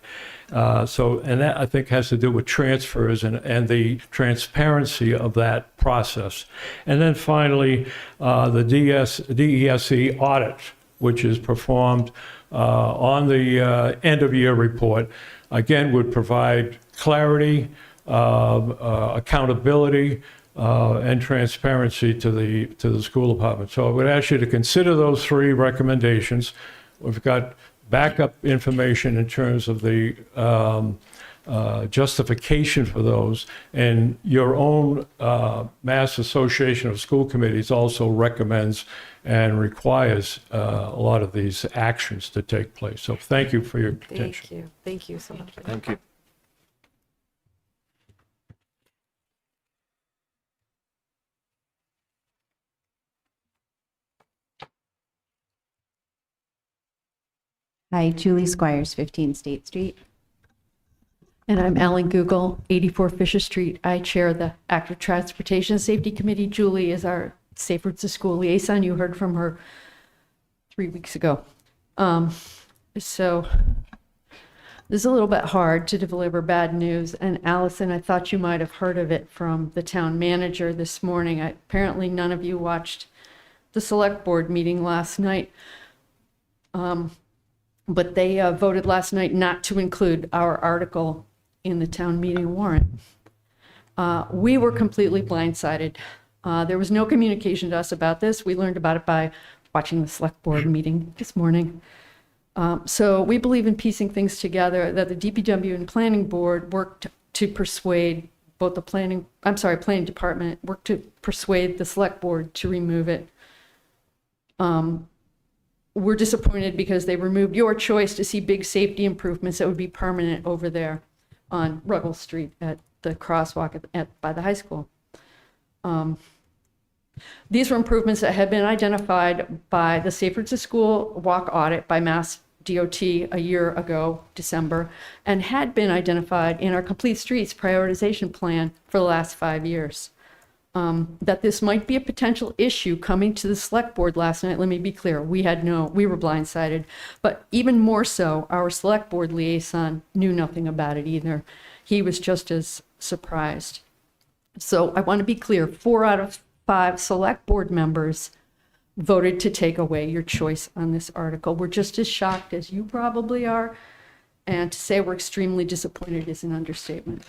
And that I think has to do with transfers and the transparency of that process. And then finally, the DESE audit, which is performed on the end of year report, again, would provide clarity, accountability, and transparency to the school department. So I would ask you to consider those 3 recommendations. We've got backup information in terms of the justification for those, and your own Mass Association of School Committees also recommends and requires a lot of these actions to take place. So thank you for your attention. Thank you so much. Thank you. Hi, Julie Squires, 15 State Street. And I'm Ellen Google, 84 Fisher Street. I chair the Active Transportation Safety Committee. Julie is our Safe Routes to School liaison. You heard from her 3 weeks ago. So this is a little bit hard to deliver bad news. And Allison, I thought you might have heard of it from the town manager this morning. Apparently none of you watched the select board meeting last night. But they voted last night not to include our article in the town meeting warrant. We were completely blindsided. There was no communication to us about this. We learned about it by watching the select board meeting this morning. So we believe in piecing things together, that the DPW and planning board worked to persuade both the planning department worked to persuade the select board to remove it. We're disappointed because they removed your choice to see big safety improvements that would be permanent over there on Ruggles Street at the crosswalk by the high school. These were improvements that had been identified by the Safe Routes to School walk audit by Mass DOT a year ago, December, and had been identified in our Complete Streets prioritization plan for the last 5 years. That this might be a potential issue coming to the select board last night. Let me be clear. We were blindsided, but even more so, our select board liaison knew nothing about it either. He was just as surprised. So I want to be clear, 4 out of 5 select board members voted to take away your choice on this article. We're just as shocked as you probably are, and to say we're extremely disappointed is an understatement.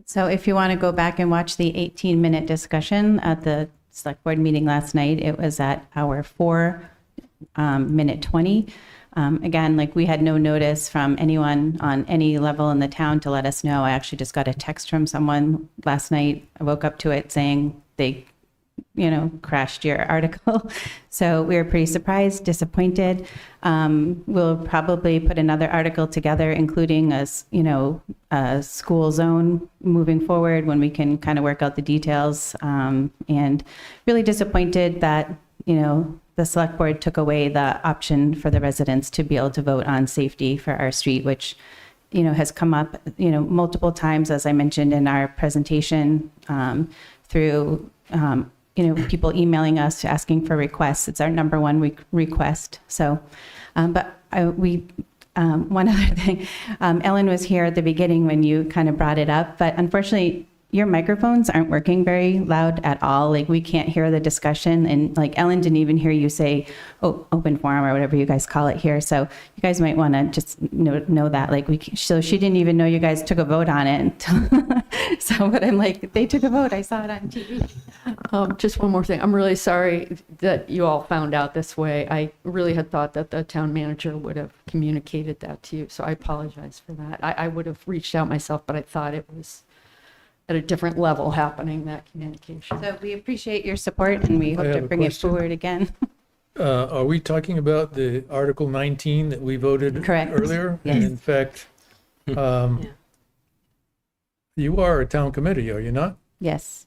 So if you want to go back and watch the 18-minute discussion at the select board meeting last night, it was at hour 4, minute 20. Again, like we had no notice from anyone on any level in the town to let us know. I actually just got a text from someone last night. I woke up to it saying they, crashed your article. So we were pretty surprised, disappointed. We'll probably put another article together, including a school zone moving forward when we can kind of work out the details. And really disappointed that, the select board took away the option for the residents to be able to vote on safety for our street, which, has come up, multiple times, as I mentioned in our presentation, through, people emailing us asking for requests. It's our number one request. So, one other thing, Ellen was here at the beginning when you kind of brought it up, but unfortunately, your microphones aren't working very loud at all. Like we can't hear the discussion, and like Ellen didn't even hear you say open forum or whatever you guys call it here. So you guys might want to just know that. So she didn't even know you guys took a vote on it until so, but I'm like, they took a vote. I saw it on TV. Just one more thing. I'm really sorry that you all found out this way. I really had thought that the town manager would have communicated that to you. So I apologize for that. I would have reached out myself, but I thought it was at a different level happening, that communication. So we appreciate your support and we hope have to a bring it question. forward again. Are we talking about the Article 19 that we voted Correct. earlier? Yes. And in fact, you are a town committee, are you not? Yes.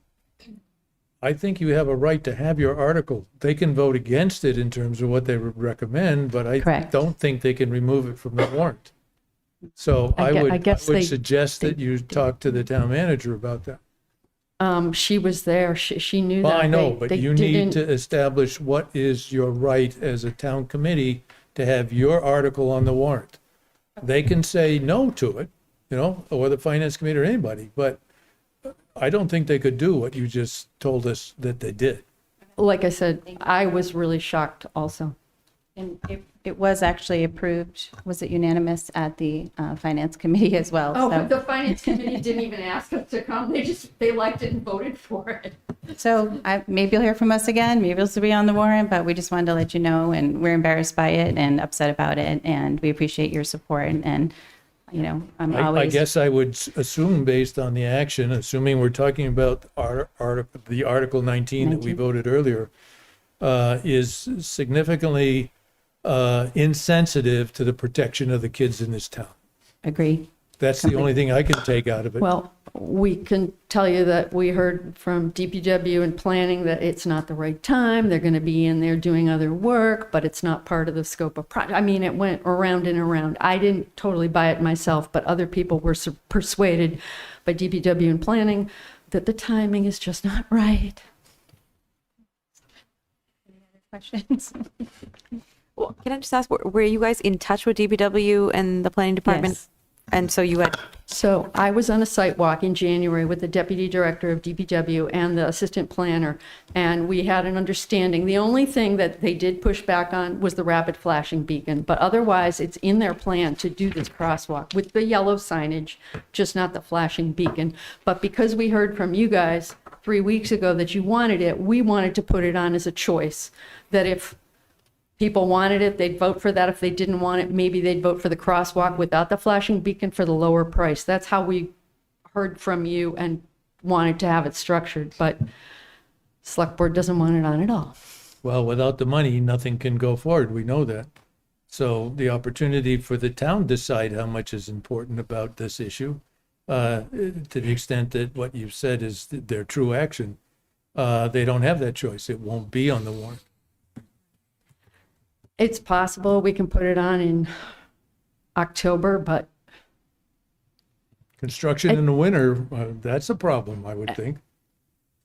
I think you have a right to have your article. They can vote against it in terms of what they would recommend, but I Correct. don't think they can remove it from the warrant. So I would suggest that you talk to the town manager about that. She was there. She knew Well, that. I know, They- but they you need didn't- to establish what is your right as a town committee to have your article on the warrant. They can say no to it, or the finance committee or anybody, but I don't think they could do what you just told us that they did. Like I said, I was really shocked also. And it was actually approved, was it unanimous at the Finance Committee as well? Oh, So- but the finance committee didn't even ask us to come. They liked it and voted for it. So maybe you'll hear from us again, maybe it'll still be on the warrant, but we just wanted to let you know, and we're embarrassed by it and upset about it, and we appreciate your support, and, you know, I'm I always. guess I would assume, based on the action, assuming we're talking about the Article 19 that we 19. voted earlier, is significantly insensitive to the protection of the kids in this town. Agree. That's the only thing I can take out of it. Well, we can tell you that we heard from DPW and planning that it's not the right time. They're going to be in there doing other work, but it's not part of the scope of project. I mean, it went around and around. I didn't totally buy it myself, but other people were persuaded by DPW and planning that the timing is just not right. Questions? Well, can I just ask, were you guys in touch with DPW and the planning department? Yes. And so you had, So I was on a site walk in January with the deputy director of DPW and the assistant planner, and we had an understanding. The only thing that they did push back on was the rapid flashing beacon, but otherwise it's in their plan to do this crosswalk with the yellow signage, just not the flashing beacon. But because we heard from you guys 3 weeks ago that you wanted it, we wanted to put it on as a choice, that if people wanted it, they'd vote for that. If they didn't want it, maybe they'd vote for the crosswalk without the flashing beacon for the lower price. That's how we heard from you and wanted to have it structured, but select board doesn't want it on at all. Well, without the money, nothing can go forward. We know that. So the opportunity for the town to decide how much is important about this issue, to the extent that what you've said is their true action, they don't have that choice. It won't be on the warrant. It's possible we can put it on in October, but Construction in the winter, that's a problem, I would think.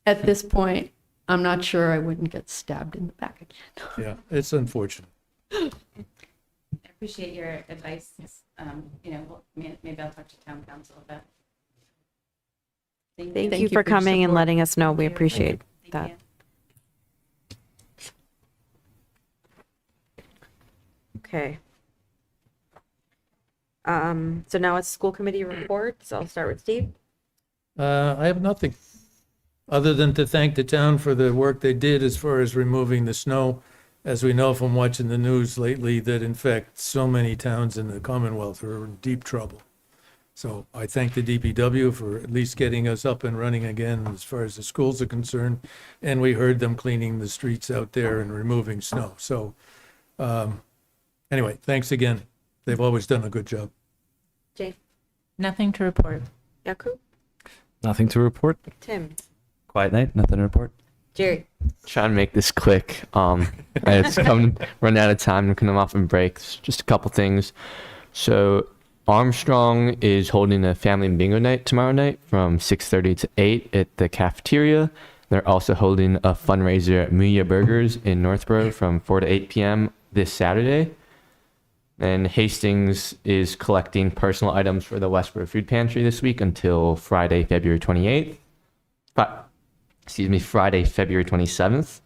at this point, I'm not sure I wouldn't get stabbed in the back again. Yeah, it's unfortunate. I appreciate your advice. You know, maybe I'll talk to town council about. thank you for coming and letting us know. We appreciate that. you. Okay. So now it's school committee reports. I'll start with Steve. I have nothing, other than to thank the town for the work they did as far as removing the snow. As we know from watching the news lately, that in fact, so many towns in the Commonwealth are in deep trouble. So I thank the DPW for at least getting us up and running again as far as the schools are concerned. And we heard them cleaning the streets out there and removing snow. So anyway, thanks again. They've always done a good job. Jay. Nothing to report. Yaku. Nothing to report. Tim. Quiet night, nothing to report. Jerry. Try and make this quick. It's run out of time and come off and breaks. Just a couple things. So Armstrong is holding a family bingo night tomorrow night from 6:30 to 8 at the cafeteria. They're also holding a fundraiser at Muya Burgers in Northborough from 4 to 8 p.m. this Saturday. And Hastings is collecting personal items for the Westborough Food Pantry this week until Friday, February 28th. Friday, February 27th.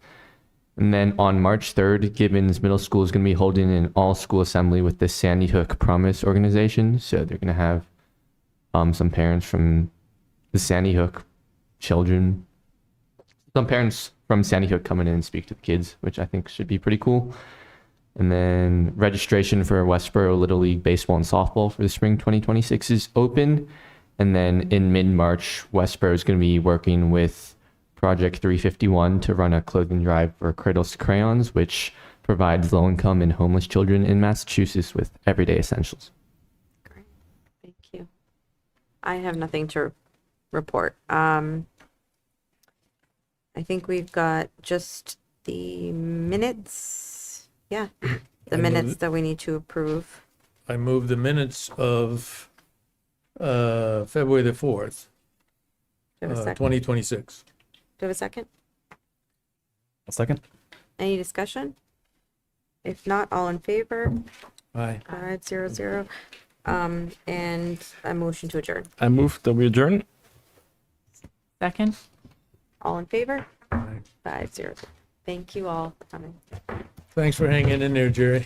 And then on March 3rd, Gibbons Middle School is going to be holding an all-school assembly with the Sandy Hook Promise organization. So they're going to have some parents from the Sandy Hook children, some parents from Sandy Hook coming in and speak to the kids, which I think should be pretty cool. And then registration for Westborough Little League Baseball and Softball for the spring 2026 is open. And then in mid-March, Westborough is going to be working with Project 351 to run a clothing drive for Cradles to Crayons, which provides low-income and homeless children in Massachusetts with everyday essentials. Great. Thank you. I have nothing to report. I think we've got just the minutes. Yeah, the minutes that we need to approve. I move the minutes of February the 4th, Do you have a second? 2026. Do you have a second? A second. Any discussion? If not, all in favor? Aye. 5-0-0. And a motion to adjourn. I move that we adjourn. Second? All in favor? Aye. 5-0. Thank you all for coming. Thanks for hanging in there, Jerry.